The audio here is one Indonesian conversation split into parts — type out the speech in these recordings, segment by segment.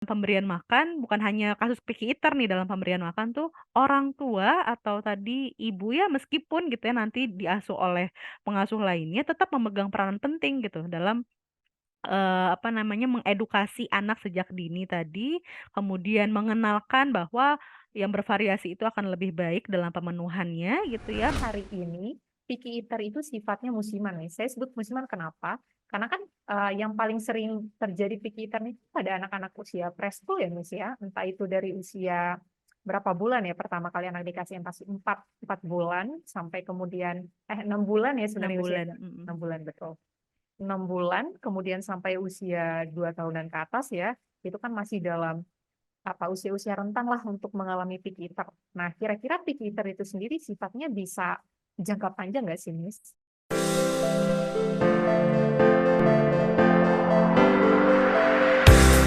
pemberian makan bukan hanya kasus picky eater nih, dalam pemberian makan tuh orang tua atau tadi ibu ya meskipun gitu ya nanti diasuh oleh pengasuh lainnya tetap memegang peranan penting gitu dalam apa namanya, mengedukasi anak sejak dini tadi, kemudian mengenalkan bahwa yang bervariasi itu akan lebih baik dalam pemenuhannya gitu ya. Hari ini, picky eater itu sifatnya musiman nih. Saya sebut musiman kenapa? Karena kan, yang paling sering terjadi picky eater itu pada anak-anak usia preschool ya, Miss, ya. Entah itu dari usia berapa bulan ya, pertama kali anak dikasih MPASI 4 bulan, sampai kemudian 6 bulan ya 6 sebenarnya bulan, usianya, mhm. 6 bulan, betul. 6 bulan, kemudian sampai usia 2 tahunan ke atas ya, itu kan masih dalam, usia-usia rentan lah untuk mengalami picky eater. Nah, kira-kira picky eater itu sendiri sifatnya bisa jangka panjang nggak sih, Miss?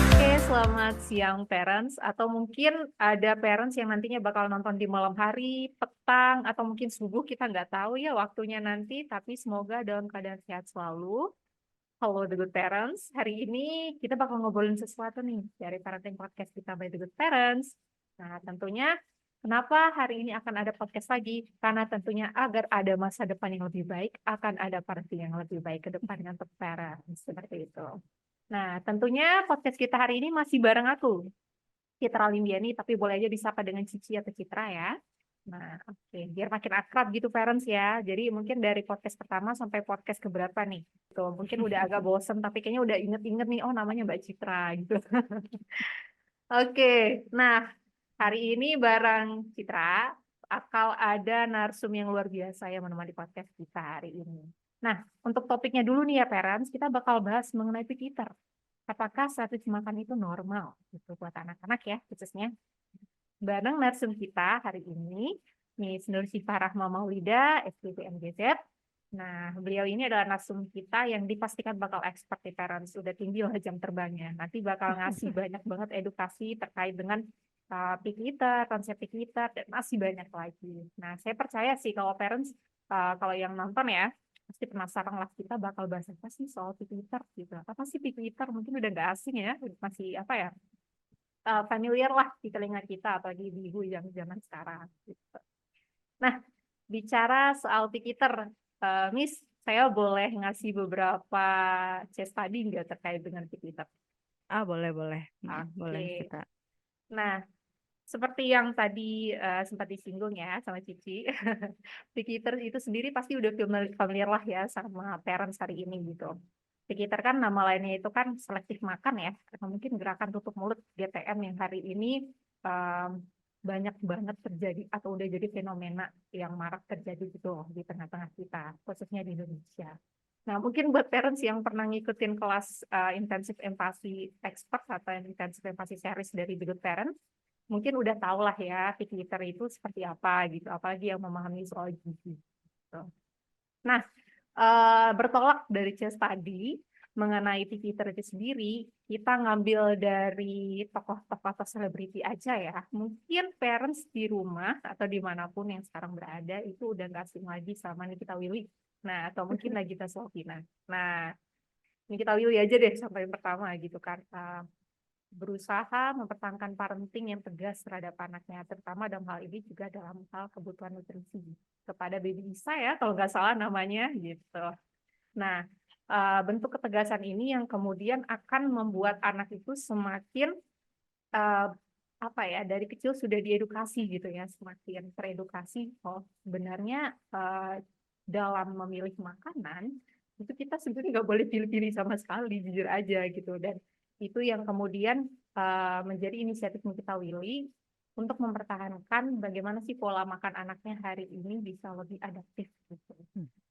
Oke, selamat siang parents, atau mungkin ada parents yang nantinya bakal nonton di malam hari, petang, atau mungkin subuh, kita nggak tahu ya waktunya nanti, tapi semoga dalam keadaan sehat selalu. Halo The Good Parents, hari ini kita bakal ngobrolin sesuatu nih dari Parenting Podcast kita by The Good Parents. Nah, tentunya kenapa hari ini akan ada podcast lagi? Karena tentunya agar ada masa depan yang lebih baik, akan ada parenting yang lebih baik ke depannya untuk parents, seperti itu. Nah, tentunya podcast kita hari ini masih bareng aku, Citra Lindiani, tapi boleh aja disapa dengan Cici atau Citra ya. Nah, oke, biar makin akrab gitu parents ya. Jadi mungkin dari podcast pertama sampai podcast keberapa nih? Tuh, mungkin udah agak bosen, tapi kayaknya udah inget-inget nih, oh namanya Mbak Citra gitu. Oke, nah hari ini bareng Citra bakal ada narsum yang luar biasa yang menemani podcast kita hari ini. Nah, untuk topiknya dulu nih ya parents, kita bakal bahas mengenai picky eater. Apakah strategi makan itu normal gitu buat anak-anak ya khususnya. Bareng narsum kita hari ini, Miss Nur Syifa Rahma Maulida, SPP MGZ. Nah, beliau ini adalah narsum kita yang dipastikan bakal expert di parents, sudah tinggi lah jam terbangnya. Nanti bakal ngasih banyak banget edukasi terkait dengan picky eater, konsep picky eater, dan masih banyak lagi. Nah, saya percaya sih kalau parents, kalau yang nonton ya, pasti penasaran lah kita bakal bahas apa sih soal picky eater gitu. Apa sih picky eater? Mungkin udah nggak asing ya, masih apa ya, familiar lah di telinga kita, apalagi di ibu yang zaman sekarang. Gitu. Nah, bicara soal Pikiter, Miss, saya boleh ngasih beberapa case study nggak terkait dengan Pikiter? Ah, boleh boleh, boleh Oke. kita. Nah, seperti yang tadi sempat disinggung ya sama Cici, Pikiter itu sendiri pasti udah familiar lah ya sama parents hari ini gitu. Pikiter kan nama lainnya itu kan selektif makan ya, atau mungkin gerakan tutup mulut GTM yang hari ini um, banyak banget terjadi atau udah jadi fenomena yang marak terjadi gitu di tengah-tengah kita, khususnya di Indonesia. Nah, mungkin buat parents yang pernah ngikutin kelas intensif empati expert atau intensif empati series dari The Good Parent, mungkin udah tahu lah ya Pikiter itu seperti apa gitu, apalagi yang memahami soal gizi. Gitu. Nah, bertolak dari case tadi mengenai Pikiter itu sendiri, kita ngambil dari tokoh-tokoh atau selebriti aja ya. Mungkin parents di rumah atau dimanapun yang sekarang berada itu udah nggak asing lagi sama Nikita Willy. Nah, atau mungkin Nagita Slavina. Nah, Nikita Willy aja deh sampai yang pertama gitu kan. Berusaha mempertahankan parenting yang tegas terhadap anaknya, terutama dalam hal ini juga dalam hal kebutuhan nutrisi kepada baby Isa ya, kalau nggak salah namanya gitu. Nah, bentuk ketegasan ini yang kemudian akan membuat anak itu semakin eh, apa ya, dari kecil sudah diedukasi gitu ya, semakin teredukasi. Oh, sebenarnya dalam memilih makanan itu kita sebenarnya nggak boleh pilih-pilih sama sekali, jujur aja gitu. Dan itu yang kemudian menjadi inisiatif Nikita Willy untuk mempertahankan bagaimana sih pola makan anaknya hari ini bisa lebih adaptif gitu.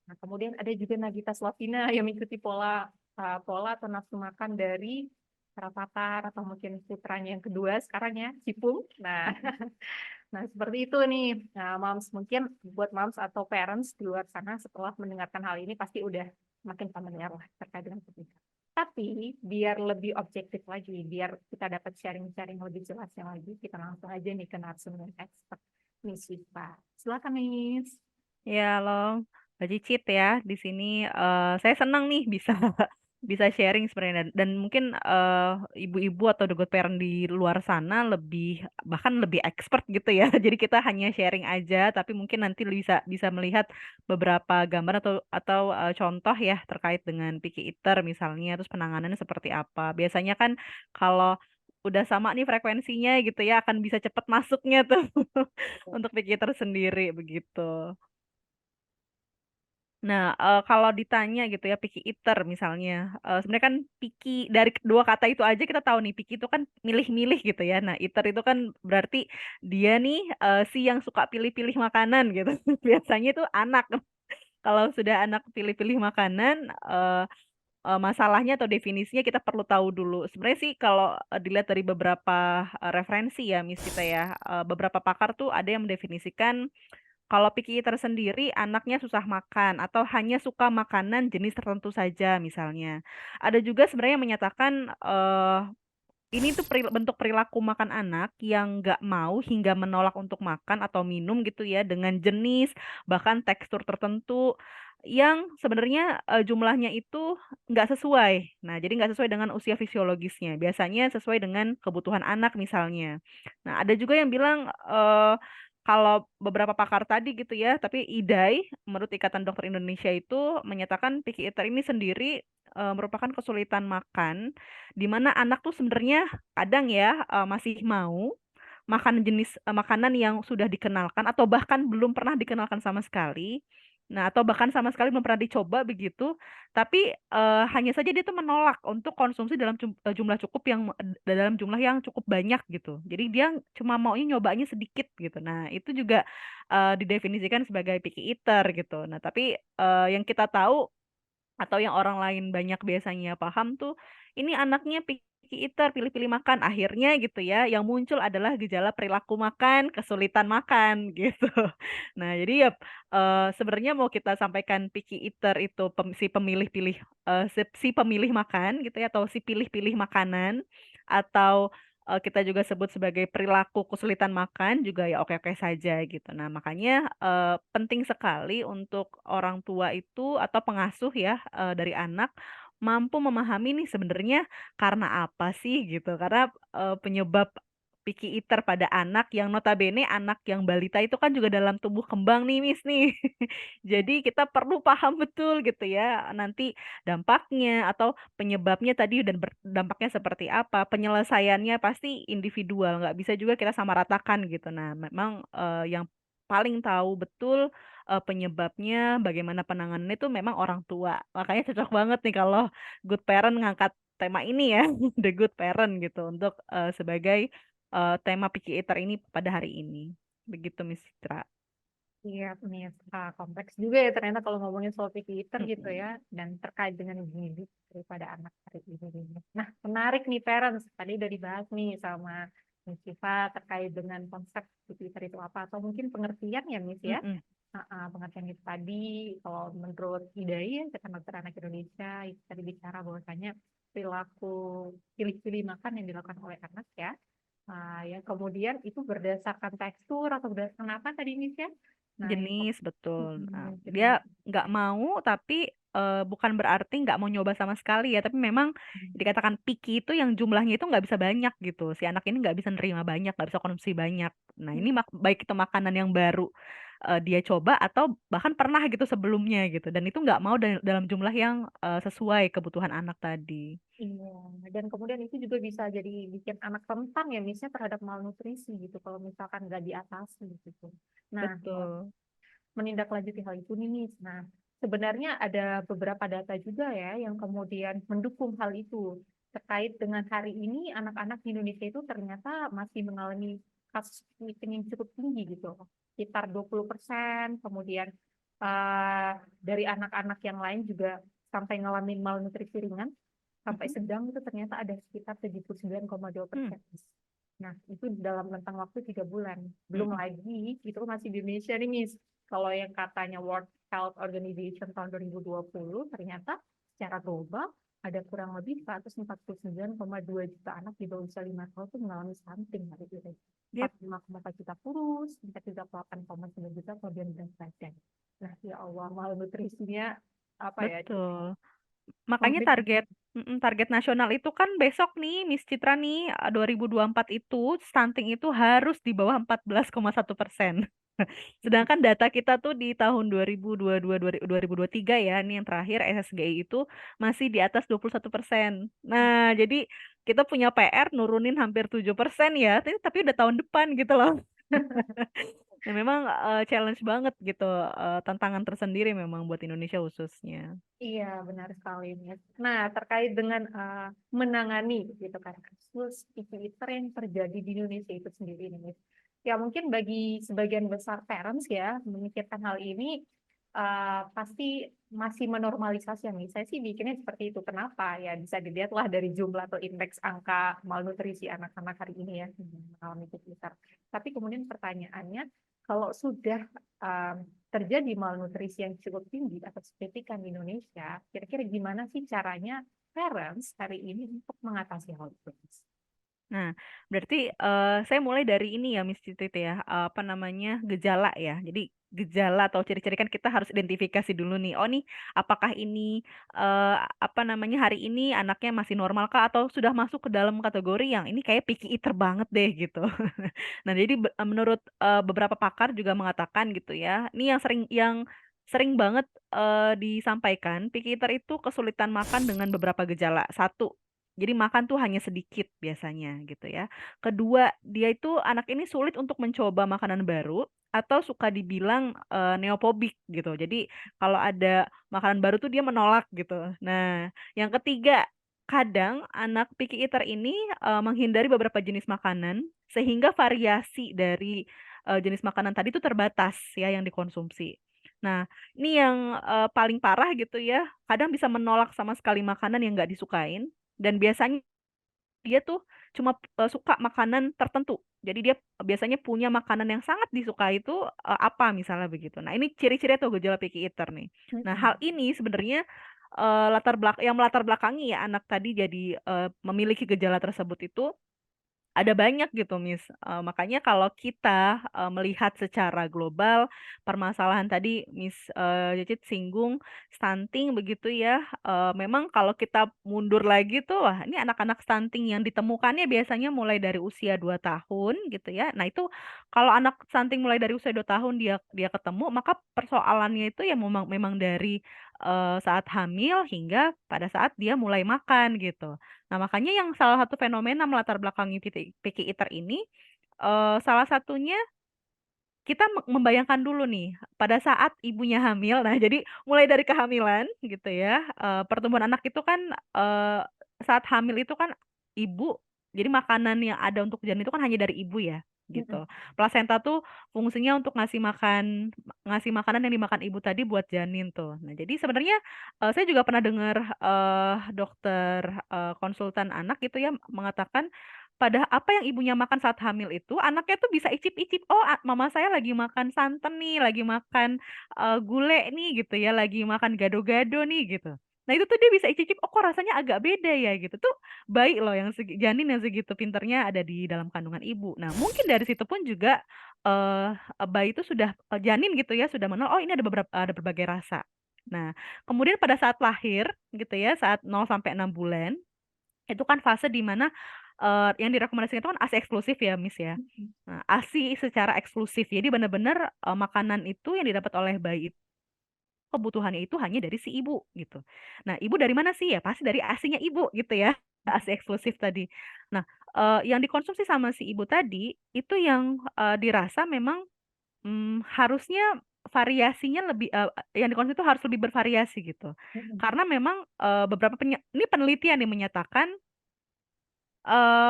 Nah, kemudian ada juga Nagita Slavina yang mengikuti pola atau nafsu makan dari Rafathar atau mungkin putranya yang kedua sekarang ya, Cipung. Nah, nah seperti itu nih. Nah, moms mungkin buat moms atau parents di luar sana setelah mendengarkan hal ini pasti udah makin familiar lah terkait dengan pernikahan. Tapi biar lebih objektif lagi, biar kita dapat sharing-sharing lebih jelasnya lagi, kita langsung aja nih ke narasumber expert, Miss Syifa. Silakan Miss. Ya, halo, Mbak Cicit ya. Di sini saya senang nih bisa bisa sharing sebenarnya dan mungkin ibu-ibu atau the godparent di luar sana lebih bahkan lebih expert gitu ya. Jadi kita hanya sharing aja tapi mungkin nanti bisa bisa melihat beberapa gambar atau contoh ya terkait dengan picky eater misalnya terus penanganannya seperti apa. Biasanya kan kalau udah sama nih frekuensinya gitu ya akan bisa cepat masuknya tuh untuk picky eater sendiri begitu. Nah, kalau ditanya gitu ya picky eater misalnya, sebenarnya kan picky dari kedua kata itu aja kita tahu nih picky itu kan milih-milih gitu ya. Nah, eater itu kan berarti dia nih si yang suka pilih-pilih makanan gitu. Biasanya itu anak. Kalau sudah anak pilih-pilih makanan, masalahnya atau definisinya kita perlu tahu dulu. Sebenarnya sih kalau dilihat dari beberapa referensi ya, Miss Vita ya, beberapa pakar tuh ada yang mendefinisikan kalau picky eater sendiri, anaknya susah makan atau hanya suka makanan jenis tertentu saja misalnya. Ada juga sebenarnya yang menyatakan, ini tuh bentuk perilaku makan anak yang nggak mau hingga menolak untuk makan atau minum gitu ya, dengan jenis, bahkan tekstur tertentu yang sebenarnya, jumlahnya itu nggak sesuai. Nah, jadi nggak sesuai dengan usia fisiologisnya, biasanya sesuai dengan kebutuhan anak misalnya. Nah, ada juga yang bilang, kalau beberapa pakar tadi gitu ya, tapi IDAI, menurut Ikatan Dokter Indonesia itu menyatakan picky eater ini sendiri, merupakan kesulitan makan di mana anak tuh sebenarnya kadang ya, masih mau makan jenis, makanan yang sudah dikenalkan atau bahkan belum pernah dikenalkan sama sekali. Nah, atau bahkan sama sekali belum pernah dicoba begitu, tapi, hanya saja dia tuh menolak untuk konsumsi dalam jumlah cukup yang dalam jumlah yang cukup banyak gitu. Jadi dia cuma maunya nyobanya sedikit gitu. Nah, itu juga, didefinisikan sebagai picky eater gitu. Nah, tapi, yang kita tahu atau yang orang lain banyak biasanya paham tuh, ini anaknya picky eater, pilih-pilih makan, akhirnya gitu ya, yang muncul adalah gejala perilaku makan, kesulitan makan, gitu. Nah, jadi ya, sebenarnya mau kita sampaikan picky eater itu si pemilih pilih, si pemilih makan gitu ya, atau si pilih-pilih makanan, atau, kita juga sebut sebagai perilaku kesulitan makan juga ya oke-oke saja gitu. Nah, makanya, penting sekali untuk orang tua itu atau pengasuh ya, dari anak, mampu memahami nih sebenarnya karena apa sih gitu. Karena, penyebab picky eater pada anak yang notabene anak yang balita itu kan juga dalam tumbuh kembang nih, Miss, nih. Jadi kita perlu paham betul gitu ya, nanti dampaknya atau penyebabnya tadi dan dampaknya seperti apa, penyelesaiannya pasti individual, nggak bisa juga kita samaratakan gitu. Nah, memang, yang paling tahu betul, penyebabnya, bagaimana penanganannya itu memang orang tua. Makanya cocok banget nih kalau good parent ngangkat tema ini ya, The Good Parent gitu untuk, sebagai, tema picky eater ini pada hari ini. Begitu, Miss Citra. Iya, nih, kompleks juga ya ternyata kalau ngomongin soal picky eater gitu Mhm, ya, dan terkait dengan gizi daripada anak hari ini. Nah, menarik nih parents, tadi udah dibahas nih sama Miss Siva terkait dengan konsep picky eater itu apa, atau mungkin pengertian ya Miss ya. mhm, Pengertian itu tadi, kalau menurut IDAI, ya, Ikatan Dokter Anak Indonesia, itu tadi bicara bahwasanya perilaku pilih-pilih makan yang dilakukan oleh anak ya, ya kemudian itu berdasarkan tekstur atau berdasarkan apa tadi Miss ya? Nah, yang jenis, betul. Nah, jenis. dia nggak mau tapi, bukan berarti nggak mau nyoba sama sekali ya, tapi memang dikatakan picky itu yang jumlahnya itu nggak bisa banyak gitu, si anak ini nggak bisa nerima banyak, nggak bisa konsumsi banyak. Nah, ini baik itu makanan yang baru, dia coba atau bahkan pernah gitu sebelumnya gitu, dan itu nggak mau dalam jumlah yang, sesuai kebutuhan anak tadi. Iya, dan kemudian itu juga bisa jadi bikin anak rentan ya, misalnya terhadap malnutrisi gitu, kalau misalkan nggak diatasi gitu. Nah, Betul. menindaklanjuti hal itu nih, Miss. Nah, sebenarnya ada beberapa data juga ya yang kemudian mendukung hal itu. Terkait dengan hari ini, anak-anak di Indonesia itu ternyata masih mengalami kasus stunting yang cukup tinggi gitu. Sekitar 20%, kemudian dari anak-anak yang lain juga sampai ngalamin malnutrisi ringan, sampai Mhm, sedang itu ternyata ada sekitar 79,2%. mmm, Nah, itu dalam rentang waktu 3 bulan. Belum mhm, lagi, itu masih di Indonesia nih, Miss. Kalau yang katanya World Health Organization tahun 2020, ternyata secara global ada kurang lebih 149,2 juta anak di bawah usia 5 tahun itu mengalami stunting hari ini. yap, 45,4 juta kurus, 38,9 juta kelebihan berat badan. Nah, ya Allah, malnutrisinya apa ya? betul. Makanya Konkret. target nasional itu kan besok nih, Miss Citra nih, 2024 itu stunting itu harus di bawah 14,1%. Sedangkan data kita tuh di tahun 2022, 2023 ya, ini yang terakhir SSGI itu masih di atas 21%. Nah, jadi kita punya PR nurunin hampir 7% ya, tapi udah tahun depan gitu loh. Nah, memang challenge banget gitu, tantangan tersendiri memang buat Indonesia khususnya. Iya, benar sekali, Miss. Nah, terkait dengan menangani gitu kan kasus picky eater yang terjadi di Indonesia itu sendiri nih, Miss. Ya mungkin bagi sebagian besar parents ya memikirkan hal ini pasti masih menormalisasi ya, Miss. Saya sih bikinnya seperti itu. Kenapa? Ya bisa dilihatlah dari jumlah atau indeks angka malnutrisi anak-anak hari ini ya yang mengalami picky eater. Tapi kemudian pertanyaannya, kalau sudah eh, terjadi malnutrisi yang cukup tinggi atau signifikan di Indonesia, kira-kira gimana sih caranya parents hari ini untuk mengatasi hal itu? Nah, berarti saya mulai dari ini ya, Miss Titit ya, apa namanya, gejala ya. Jadi gejala atau ciri-ciri kan kita harus identifikasi dulu nih. Oh nih, apakah ini apa namanya hari ini anaknya masih normal kah atau sudah masuk ke dalam kategori yang ini kayak picky eater banget deh gitu. Nah, jadi menurut beberapa pakar juga mengatakan gitu ya. Ini yang sering banget disampaikan, picky eater itu kesulitan makan dengan beberapa gejala. Satu, jadi makan tuh hanya sedikit biasanya gitu ya. Kedua, dia itu anak ini sulit untuk mencoba makanan baru atau suka dibilang neopobik gitu. Jadi kalau ada makanan baru tuh dia menolak gitu. Nah, yang ketiga, kadang anak picky eater ini menghindari beberapa jenis makanan sehingga variasi dari jenis makanan tadi itu terbatas ya yang dikonsumsi. Nah, ini yang paling parah gitu ya. Kadang bisa menolak sama sekali makanan yang nggak disukain dan biasanya dia tuh cuma, suka makanan tertentu. Jadi dia biasanya punya makanan yang sangat disukai itu, apa misalnya begitu. Nah ini ciri-ciri atau gejala picky eater nih. Nah hal Mm-mm. ini sebenarnya, yang melatar belakangi ya anak tadi jadi, memiliki gejala tersebut itu ada banyak gitu, Miss, makanya kalau kita, melihat secara global permasalahan tadi Miss, Cicit singgung stunting begitu ya, memang kalau kita mundur lagi tuh, wah ini anak-anak stunting yang ditemukannya biasanya mulai dari usia 2 tahun gitu ya. Nah itu kalau anak stunting mulai dari usia 2 tahun dia dia ketemu, maka persoalannya itu ya memang memang dari, saat hamil hingga pada saat dia mulai makan gitu. Nah, makanya yang salah satu fenomena melatar belakangi picky eater ini, salah satunya kita membayangkan dulu nih, pada saat ibunya hamil, nah jadi mulai dari kehamilan gitu ya, pertumbuhan anak itu kan, saat hamil itu kan ibu jadi makanan yang ada untuk janin itu kan hanya dari ibu ya, Mm-mm. gitu. Plasenta tuh fungsinya untuk ngasih makanan yang dimakan ibu tadi buat janin tuh. Nah jadi sebenarnya, saya juga pernah dengar, dokter, konsultan anak gitu ya mengatakan pada apa yang ibunya makan saat hamil itu, anaknya tuh bisa icip-icip, "Oh, mama saya lagi makan santen nih, lagi makan, gulai nih," gitu ya, "lagi makan gado-gado nih," gitu. Nah, itu tuh dia bisa icip-icip, "Oh, kok rasanya agak beda ya?" Gitu. Tuh bayi loh yang janin yang segitu pinternya ada di dalam kandungan ibu. Nah, mungkin dari situ pun juga, eee, bayi itu sudah janin gitu ya, sudah mengenal, "Oh, ini ada berbagai rasa." Nah, kemudian pada saat lahir gitu ya, saat 0 sampai 6 bulan itu kan fase di mana, yang direkomendasikan itu kan ASI eksklusif ya, Miss, ya. Mm-mm. Nah, ASI secara eksklusif, jadi benar-benar, makanan itu yang didapat oleh bayi itu kebutuhannya itu hanya dari si ibu, gitu. Nah, ibu dari mana sih? Ya pasti dari ASI-nya ibu, gitu ya, ASI eksklusif tadi. Nah, yang dikonsumsi sama si ibu tadi, itu yang, dirasa memang, harusnya variasinya lebih yang dikonsumsi itu harus lebih bervariasi, gitu. Mm-mm. Karena memang, beberapa ini penelitian yang menyatakan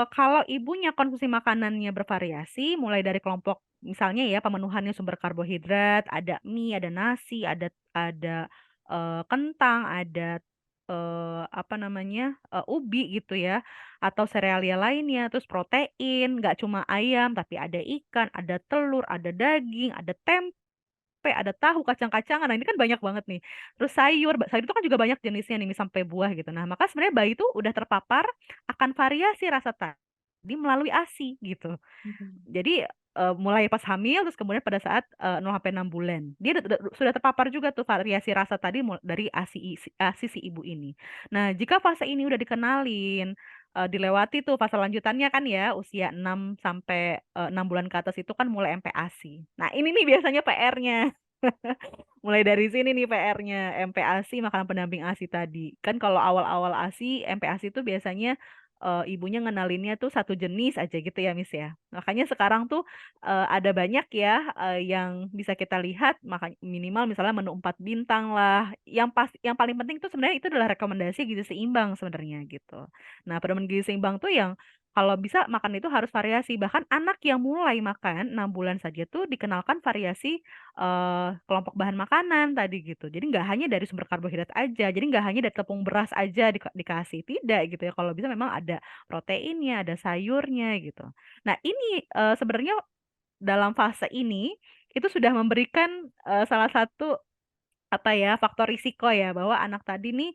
kalau ibunya konsumsi makanannya bervariasi, mulai dari kelompok misalnya ya pemenuhannya sumber karbohidrat, ada mie, ada nasi, ada, kentang, ada, apa namanya, ubi gitu ya, atau serealia lainnya, terus protein, nggak cuma ayam, tapi ada ikan, ada telur, ada daging, ada tempe, ada tahu, kacang-kacangan, nah ini kan banyak banget nih. Terus sayur, sayur itu kan juga banyak jenisnya nih, sampai buah gitu. Nah, maka sebenarnya bayi itu udah terpapar akan variasi rasa tadi melalui ASI gitu. Mm-mm. Jadi, mulai pas hamil, terus kemudian pada saat 0 sampai 6 bulan. Dia sudah terpapar juga tuh variasi rasa tadi dari ASI si ibu ini. Nah, jika fase ini udah dikenalin, dilewati tuh fase lanjutannya kan ya, usia 6 sampai 6 bulan ke atas itu kan mulai MPASI. Nah, ini nih biasanya PR-nya. Mulai dari sini nih PR-nya, MPASI, makanan pendamping ASI tadi. Kan kalau awal-awal ASI, MPASI itu biasanya ibunya ngenalinnya tuh satu jenis aja gitu ya, Miss ya. Makanya sekarang tuh ada banyak ya yang bisa kita lihat, maka minimal misalnya menu 4 bintang lah. Yang paling penting tuh sebenarnya itu adalah rekomendasi gizi seimbang sebenarnya gitu. Nah, pedoman gizi seimbang tuh yang kalau bisa makan itu harus variasi. Bahkan anak yang mulai makan 6 bulan saja tuh dikenalkan variasi kelompok bahan makanan tadi gitu. Jadi nggak hanya dari sumber karbohidrat aja, jadi nggak hanya dari tepung beras aja dikasih, tidak gitu ya. Kalau bisa memang ada proteinnya, ada sayurnya gitu. Nah ini sebenarnya dalam fase ini itu sudah memberikan salah satu apa ya, faktor risiko ya, bahwa anak tadi nih,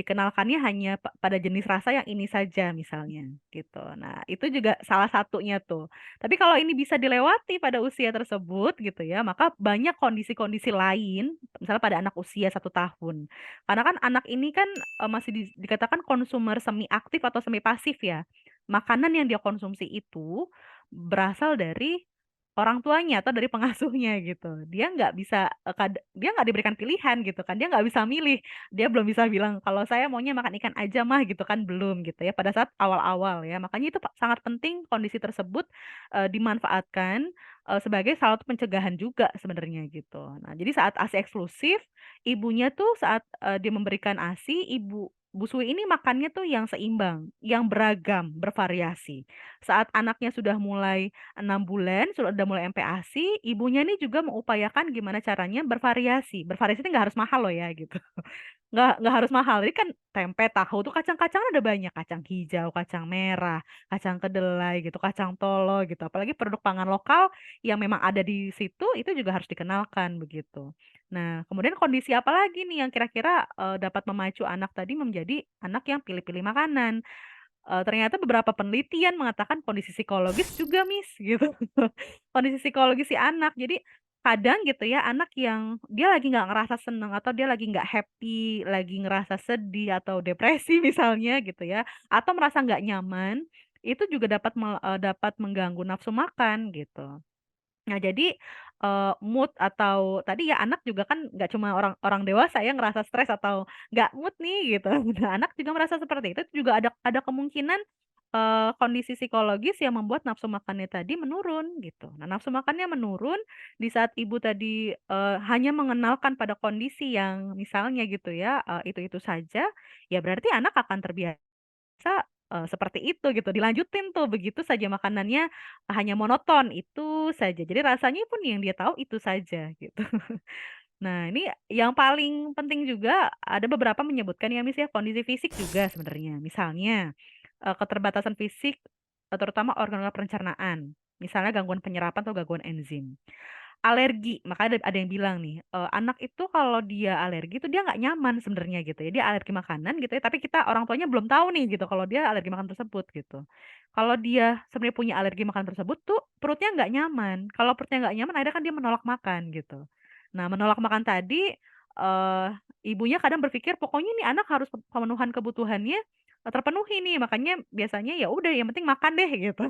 dikenalkannya hanya pada jenis rasa yang ini saja misalnya, gitu. Nah, itu juga salah satunya tuh. Tapi kalau ini bisa dilewati pada usia tersebut gitu ya, maka banyak kondisi-kondisi lain, misalnya pada anak usia 1 tahun. Karena kan anak ini kan, masih dikatakan konsumer semi aktif atau semi pasif ya. Makanan yang dia konsumsi itu berasal dari orang tuanya atau dari pengasuhnya gitu. Dia nggak bisa, dia nggak diberikan pilihan gitu kan, dia nggak bisa milih. Dia belum bisa bilang, "Kalau saya maunya makan ikan aja Mah," gitu kan, belum gitu ya, pada saat awal-awal ya. Makanya itu sangat penting kondisi tersebut, dimanfaatkan, sebagai salah satu pencegahan juga sebenarnya gitu. Nah, jadi saat ASI eksklusif, ibunya tuh saat, dia memberikan ASI, busui ini makannya tuh yang seimbang, yang beragam, bervariasi. Saat anaknya sudah mulai 6 bulan, sudah mulai MPASI, ibunya nih juga mengupayakan gimana caranya bervariasi. Bervariasi itu nggak harus mahal loh ya gitu. Nggak harus mahal. Jadi kan tempe, tahu tuh kacang-kacangan ada banyak, kacang hijau, kacang merah, kacang kedelai gitu, kacang tolo gitu. Apalagi produk pangan lokal yang memang ada di situ itu juga harus dikenalkan begitu. Nah, kemudian kondisi apa lagi nih yang kira-kira dapat memacu anak tadi menjadi anak yang pilih-pilih makanan? Ternyata beberapa penelitian mengatakan kondisi psikologis juga, Miss, gitu. Kondisi psikologis si anak. Jadi kadang gitu ya, anak yang dia lagi nggak ngerasa seneng atau dia lagi nggak happy, lagi ngerasa sedih atau depresi misalnya gitu ya, atau merasa nggak nyaman, itu juga dapat mengganggu nafsu makan gitu. Nah jadi, mood atau tadi ya anak juga kan nggak cuma orang orang dewasa ya ngerasa stres atau nggak mood nih gitu. Nah anak juga merasa seperti itu juga ada kemungkinan, kondisi psikologis yang membuat nafsu makannya tadi menurun gitu. Nah nafsu makannya menurun di saat ibu tadi, hanya mengenalkan pada kondisi yang misalnya gitu ya, itu-itu saja, ya berarti anak akan terbiasa seperti itu gitu, dilanjutin tuh begitu saja makanannya hanya monoton, itu saja. Jadi rasanya pun yang dia tahu itu saja gitu. Nah ini yang paling penting juga ada beberapa menyebutkan ya Miss ya, kondisi fisik juga sebenarnya. Misalnya, keterbatasan fisik, terutama organ-organ pencernaan, misalnya gangguan penyerapan atau gangguan enzim. Alergi, makanya ada yang bilang nih, anak itu kalau dia alergi itu dia nggak nyaman sebenarnya gitu ya, dia alergi makanan gitu ya, tapi kita orang tuanya belum tahu nih gitu kalau dia alergi makanan tersebut gitu. Kalau dia sebenarnya punya alergi makanan tersebut tuh perutnya nggak nyaman, kalau perutnya nggak nyaman akhirnya kan dia menolak makan gitu. Nah menolak makan tadi, eee, ibunya kadang berpikir pokoknya nih anak harus pemenuhan kebutuhannya, terpenuhi nih makanya biasanya ya udah yang penting makan deh gitu.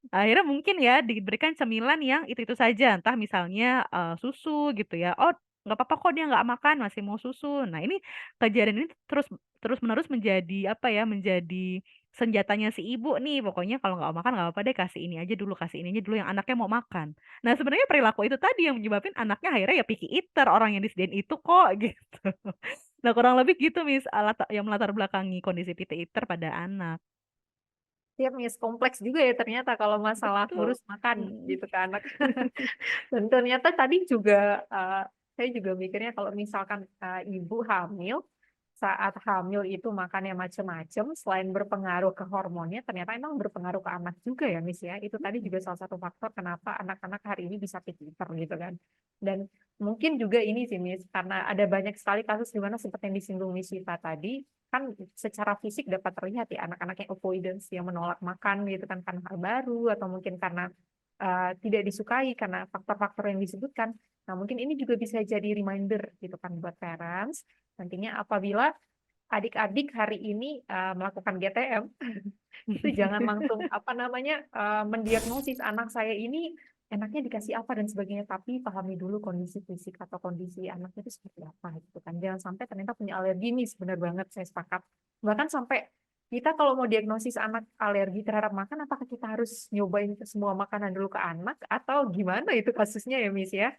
Akhirnya mungkin ya diberikan cemilan yang itu-itu saja, entah misalnya, susu gitu ya, "Oh nggak apa-apa kok dia nggak makan, masih mau susu." Nah ini kejadian ini terus-menerus menjadi apa ya, menjadi senjatanya si ibu nih, pokoknya kalau nggak mau makan nggak apa-apa deh kasih ini aja dulu, kasih ini aja dulu yang anaknya mau makan. Nah sebenarnya perilaku itu tadi yang menyebabkan anaknya akhirnya ya picky eater, orang yang disediain itu kok gitu. Nah kurang lebih gitu Miss, yang melatar belakangi kondisi picky eater pada anak. Siap, Miss, kompleks juga ya ternyata kalau masalah Betul, ngurus makan mhm. gitu ke anak. Dan ternyata tadi juga, saya juga mikirnya kalau misalkan, ibu hamil, saat hamil itu makannya macem-macem, selain berpengaruh ke hormonnya, ternyata emang berpengaruh ke anak juga ya, Miss, ya. Itu tadi Mhm. juga salah satu faktor kenapa anak-anak hari ini bisa picky eater gitu kan. Dan mungkin juga ini sih, Miss, karena ada banyak sekali kasus di mana seperti yang disinggung Miss Syifa tadi, kan secara fisik dapat terlihat ya anak-anak yang avoidance, yang menolak makan gitu kan karena hal baru atau mungkin karena tidak disukai karena faktor-faktor yang disebutkan. Nah, mungkin ini juga bisa jadi reminder gitu kan buat parents, nantinya apabila adik-adik hari ini, melakukan GTM, itu jangan langsung, apa namanya, mendiagnosis anak saya ini enaknya dikasih apa dan sebagainya, tapi pahami dulu kondisi fisik atau kondisi anaknya itu seperti apa gitu kan. Jangan sampai ternyata punya alergi nih, bener banget saya sepakat. Bahkan sampai kita kalau mau diagnosis anak alergi terhadap makan, apakah kita harus nyobain ke semua makanan dulu ke anak atau gimana itu kasusnya ya, Miss, ya?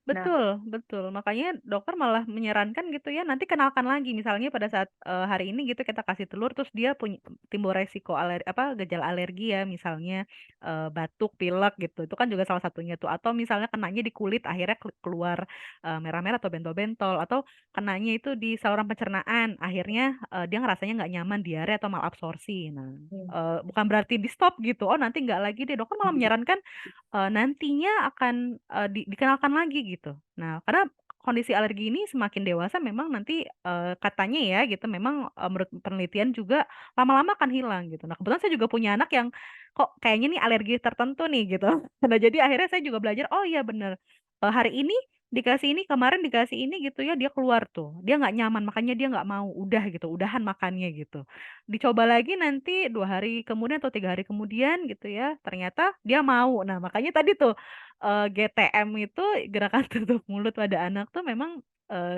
Nah, Betul betul. Makanya dokter malah menyarankan gitu ya, nanti kenalkan lagi misalnya pada saat, hari ini gitu kita kasih telur terus dia timbul resiko gejala alergi ya misalnya, batuk, pilek gitu, itu kan juga salah satunya tuh. Atau misalnya kenanya di kulit akhirnya keluar, merah-merah atau bentol-bentol, atau kenanya itu di saluran pencernaan akhirnya, dia ngerasanya nggak nyaman, diare atau malabsorpsi. Nah, iya. bukan berarti di-stop gitu, "Oh nanti nggak lagi deh." Dokter malah menyarankan nantinya akan, dikenalkan lagi gitu. Nah, karena kondisi alergi ini semakin dewasa memang nanti, katanya ya gitu memang, menurut penelitian juga lama-lama akan hilang gitu. Nah, kebetulan saya juga punya anak yang kok kayaknya nih alergi tertentu nih gitu. Nah, jadi akhirnya saya juga belajar, oh iya bener, hari ini dikasih ini, kemarin dikasih ini gitu ya, dia keluar tuh, dia nggak nyaman makanya dia nggak mau, udah gitu, udahan makannya gitu. Dicoba lagi nanti 2 hari kemudian atau 3 hari kemudian gitu ya, ternyata dia mau. Nah, makanya tadi tuh, GTM itu gerakan tutup mulut pada anak tuh memang,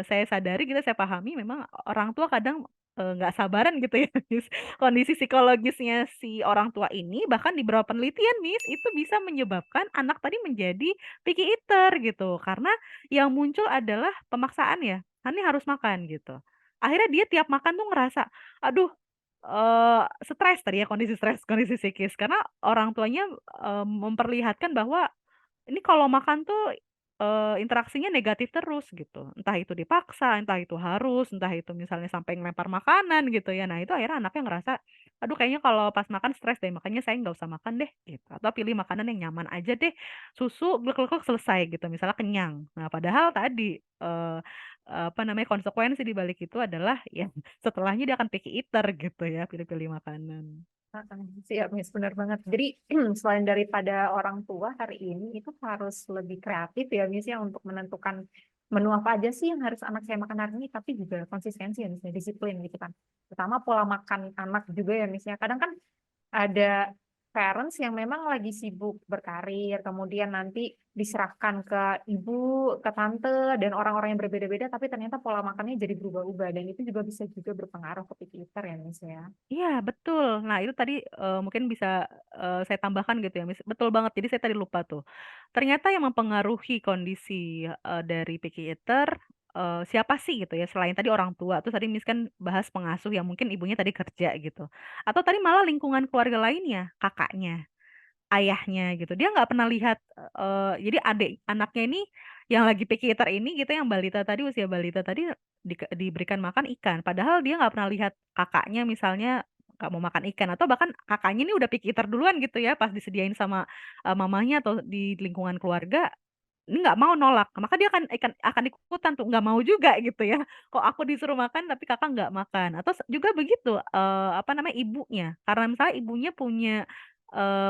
saya sadari gitu, saya pahami memang orang tua kadang, nggak sabaran gitu ya, Miss. Kondisi psikologisnya si orang tua ini bahkan di beberapa penelitian, Miss, itu bisa menyebabkan anak tadi menjadi picky eater gitu. Karena yang muncul adalah pemaksaan ya, "Hani harus makan," gitu. Akhirnya dia tiap makan tuh ngerasa, "Aduh, stres tadi ya, kondisi stres, kondisi psikis, karena orang tuanya, memperlihatkan bahwa ini kalau makan tuh, interaksinya negatif terus gitu. Entah itu dipaksa, entah itu harus, entah itu misalnya sampai ngelempar makanan gitu ya. Nah itu akhirnya anaknya ngerasa, "Aduh kayaknya kalau pas makan stres deh, makanya saya nggak usah makan deh," gitu. Atau pilih makanan yang nyaman aja deh, susu, gluk gluk gluk, selesai gitu, misalnya kenyang. Nah padahal tadi, konsekuensi di balik itu adalah ya setelahnya dia akan picky eater gitu ya, pilih-pilih makanan. Heeh, siap, Miss, benar banget. Jadi selain daripada orang tua hari ini itu harus lebih kreatif ya, Miss, ya, untuk menentukan menu apa aja sih yang harus anak saya makan hari ini, tapi juga konsistensi ya, Miss, ya, disiplin gitu kan. Terutama pola makan anak juga ya, Miss, ya. Kadang kan ada parents yang memang lagi sibuk berkarir, kemudian nanti diserahkan ke ibu, ke tante, dan orang-orang yang berbeda-beda, tapi ternyata pola makannya jadi berubah-ubah, dan itu juga bisa juga berpengaruh ke picky eater ya, Miss, ya. Iya betul. Nah itu tadi, mungkin bisa, saya tambahkan gitu ya, betul banget. Jadi saya tadi lupa tuh. Ternyata yang mempengaruhi kondisi, dari picky eater, siapa sih gitu ya, selain tadi orang tua, terus tadi Miss kan bahas pengasuh yang mungkin ibunya tadi kerja gitu, atau tadi malah lingkungan keluarga lainnya, kakaknya. Ayahnya gitu, dia nggak pernah lihat, jadi adik anaknya ini yang lagi picky eater ini gitu, yang balita tadi, usia balita tadi diberikan makan ikan, padahal dia nggak pernah lihat kakaknya misalnya nggak mau makan ikan, atau bahkan kakaknya ini udah picky eater duluan gitu ya, pas disediain sama, mamahnya atau di lingkungan keluarga, ini nggak mau, nolak, maka dia akan ikutan tuh, nggak mau juga gitu ya, kok aku disuruh makan tapi Kakak nggak makan, atau juga begitu, ibunya, karena misalnya ibunya punya,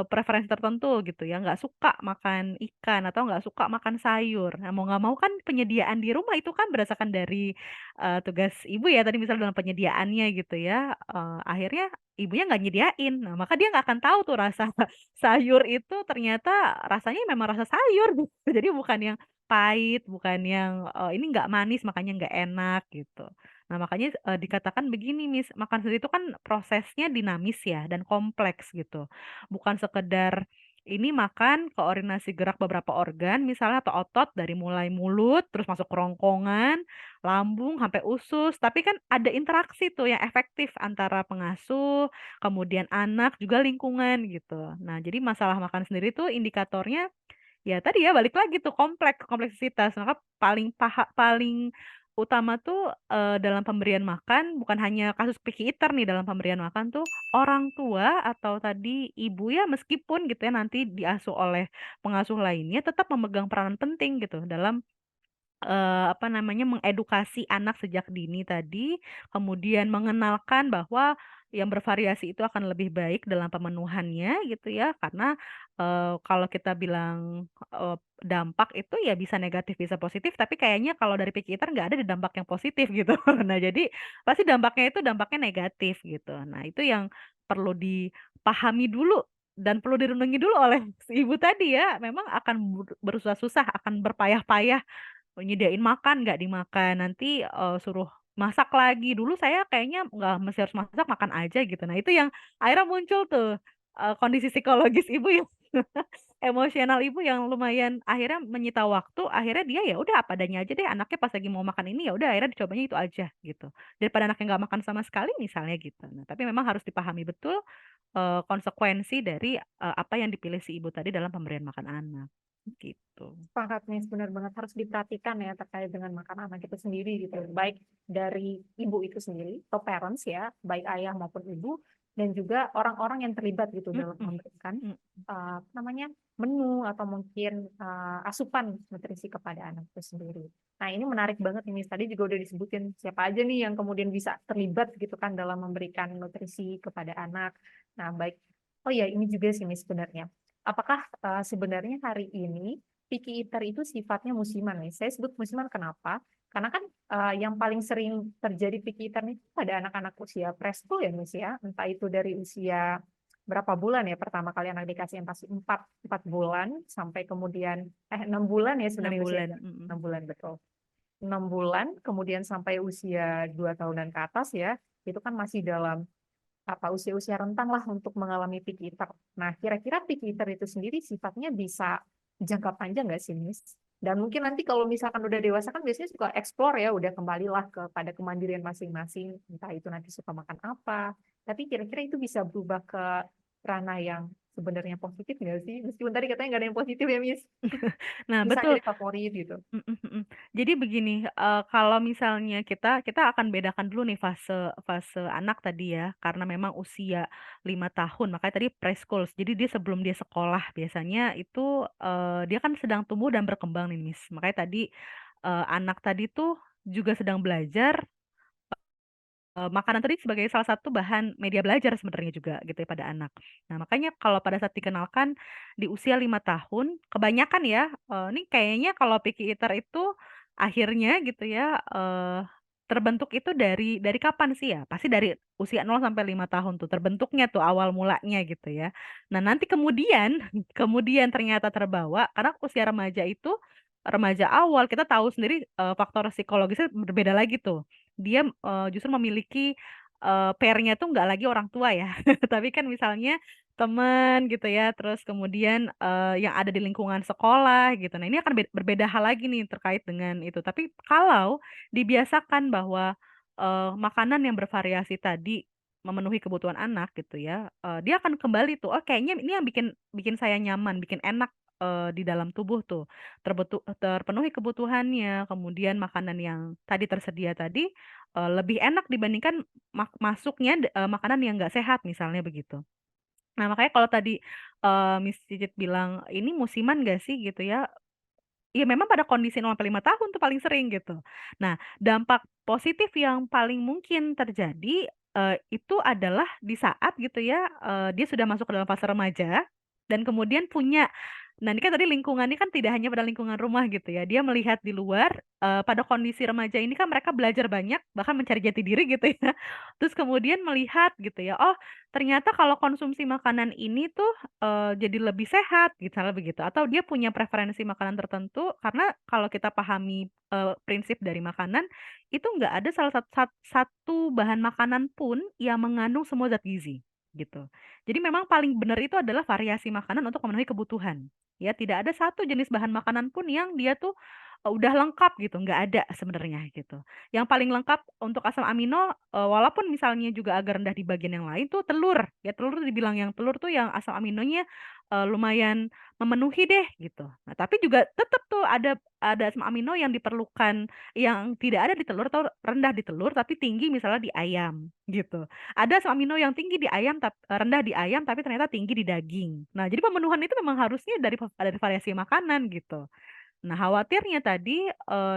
preferensi tertentu gitu ya, nggak suka makan ikan atau nggak suka makan sayur. Nah, mau nggak mau kan penyediaan di rumah itu kan berdasarkan dari, tugas ibu ya, tadi misalnya dalam penyediaannya gitu ya, akhirnya ibunya nggak nyediain. Nah, maka dia nggak akan tahu tuh rasa sayur itu ternyata rasanya memang rasa sayur gitu. Jadi bukan yang pahit, bukan yang, ini nggak manis makanya nggak enak gitu. Nah makanya, dikatakan begini, Miss, makan sendiri itu kan prosesnya dinamis ya dan kompleks gitu. Bukan sekedar ini makan koordinasi gerak beberapa organ misalnya atau otot dari mulai mulut, terus masuk kerongkongan, lambung, sampai usus, tapi kan ada interaksi tuh yang efektif antara pengasuh, kemudian anak, juga lingkungan gitu. Nah jadi masalah makan sendiri tuh indikatornya, ya tadi ya balik lagi tuh kompleksitas. Maka paling utama tuh, dalam pemberian makan bukan hanya kasus picky eater nih dalam pemberian makan tuh, orang tua atau tadi ibu ya meskipun gitu ya nanti diasuh oleh pengasuh lainnya tetap memegang peranan penting gitu dalam apa namanya, mengedukasi anak sejak dini tadi, kemudian mengenalkan bahwa yang bervariasi itu akan lebih baik dalam pemenuhannya gitu ya, karena, kalau kita bilang, dampak itu ya bisa negatif bisa positif, tapi kayaknya kalau dari Pikitter nggak ada di dampak yang positif gitu. Nah jadi pasti dampaknya itu dampaknya negatif gitu. Nah itu yang perlu dipahami dulu dan perlu direnungi dulu oleh si ibu tadi ya, memang akan bersusah-susah, akan berpayah-payah nyediain makan, nggak dimakan, nanti, suruh masak lagi. Dulu saya kayaknya nggak mesti harus masak, makan aja gitu. Nah itu yang akhirnya muncul tuh, kondisi psikologis ibu yang emosional ibu yang lumayan akhirnya menyita waktu, akhirnya dia ya udah apa adanya aja deh, anaknya pas lagi mau makan ini, ya udah akhirnya dicobanya itu aja gitu. Daripada anaknya nggak makan sama sekali misalnya gitu. Nah tapi memang harus dipahami betul, konsekuensi dari, apa yang dipilih si ibu tadi dalam pemberian makan anak, gitu. Sepakat nih, benar banget harus diperhatikan ya terkait dengan makan anak itu sendiri gitu. Baik dari ibu itu sendiri atau parents ya, baik ayah maupun ibu dan juga orang-orang yang terlibat gitu dalam Mhm, memberikan mhm. apa namanya menu atau mungkin asupan nutrisi kepada anak itu sendiri. Nah ini menarik banget ini tadi juga udah disebutin siapa aja nih yang kemudian bisa terlibat gitu kan dalam memberikan nutrisi kepada anak. Nah baik, oh ya ini juga sih nih sebenarnya. Apakah sebenarnya hari ini picky eater itu sifatnya musiman nih. Saya sebut musiman kenapa? Karena kan, yang paling sering terjadi picky eater itu pada anak-anak usia preschool ya, Miss, ya. Entah itu dari usia berapa bulan ya, pertama kali anak dikasih yang pasti 4 bulan sampai kemudian 6 bulan ya 6 sebenarnya bulan, usianya, mhm. 6 bulan betul. 6 bulan kemudian sampai usia 2 tahunan ke atas ya, itu kan masih dalam usia-usia rentan lah untuk mengalami pick eater. Nah, kira-kira pick eater itu sendiri sifatnya bisa jangka panjang nggak sih, Miss? Dan mungkin nanti kalau misalkan udah dewasa kan biasanya suka explore ya, udah kembalilah kepada kemandirian masing-masing, entah itu nanti suka makan apa. Tapi kira-kira itu bisa berubah ke ranah yang sebenarnya positif nggak sih? Meskipun tadi katanya nggak ada yang positif ya, Miss. Nah Bisa betul, jadi favorit gitu. mhm mhm. Jadi begini, kalau misalnya kita akan bedakan dulu nih fase fase anak tadi ya, karena memang usia 5 tahun, makanya tadi preschool. Jadi dia sebelum dia sekolah biasanya itu, dia kan sedang tumbuh dan berkembang nih, Miss. Makanya tadi, anak tadi tuh juga sedang belajar. Makanan tadi sebagai salah satu bahan media belajar sebenarnya juga gitu ya pada anak. Nah makanya kalau pada saat dikenalkan di usia 5 tahun, kebanyakan ya, ini kayaknya kalau picky eater itu akhirnya gitu ya, terbentuk itu dari kapan sih ya? Pasti dari usia 0 sampai 5 tahun tuh terbentuknya tuh awal mulanya gitu ya. Nah nanti kemudian kemudian ternyata terbawa karena usia remaja itu, remaja awal kita tahu sendiri, faktor psikologisnya berbeda lagi tuh. Dia, justru memiliki, pair-nya tuh nggak lagi orang tua ya, tapi kan misalnya teman gitu ya, terus kemudian, yang ada di lingkungan sekolah gitu. Nah, ini akan berbeda hal lagi nih terkait dengan itu. Tapi kalau dibiasakan bahwa, makanan yang bervariasi tadi memenuhi kebutuhan anak gitu ya, dia akan kembali tuh, "Oh kayaknya ini yang bikin bikin saya nyaman, bikin enak, di dalam tubuh tuh." Terpenuhi kebutuhannya, kemudian makanan yang tadi tersedia tadi, lebih enak dibandingkan masuknya makanan yang nggak sehat misalnya begitu. Nah makanya kalau tadi, Miss Cicit bilang, "Ini musiman nggak sih?" Gitu ya, iya memang pada kondisi 0 sampai 5 tahun tuh paling sering gitu. Nah dampak positif yang paling mungkin terjadi, itu adalah di saat gitu ya, dia sudah masuk ke dalam fase remaja dan kemudian punya nah ini kan tadi lingkungannya kan tidak hanya pada lingkungan rumah gitu ya, dia melihat di luar, pada kondisi remaja ini kan mereka belajar banyak, bahkan mencari jati diri gitu ya. Terus kemudian melihat gitu ya, oh ternyata kalau konsumsi makanan ini tuh jadi lebih sehat misalnya begitu, atau dia punya preferensi makanan tertentu karena kalau kita pahami, prinsip dari makanan, itu nggak ada salah satu bahan makanan pun yang mengandung semua zat gizi, gitu. Jadi memang paling benar itu adalah variasi makanan untuk memenuhi kebutuhan, ya tidak ada satu jenis bahan makanan pun yang dia tuh, udah lengkap gitu, nggak ada sebenarnya gitu. Yang paling lengkap untuk asam amino, walaupun misalnya juga agak rendah di bagian yang lain tuh telur, ya telur tuh dibilang yang telur tuh yang asam aminonya, lumayan memenuhi deh gitu. Nah tapi juga tetep tuh ada asam amino yang diperlukan yang tidak ada di telur atau rendah di telur tapi tinggi misalnya di ayam gitu. Ada asam amino yang tinggi di ayam rendah di ayam tapi ternyata tinggi di daging. Nah jadi pemenuhan itu memang harusnya dari variasi makanan gitu. Nah, khawatirnya tadi,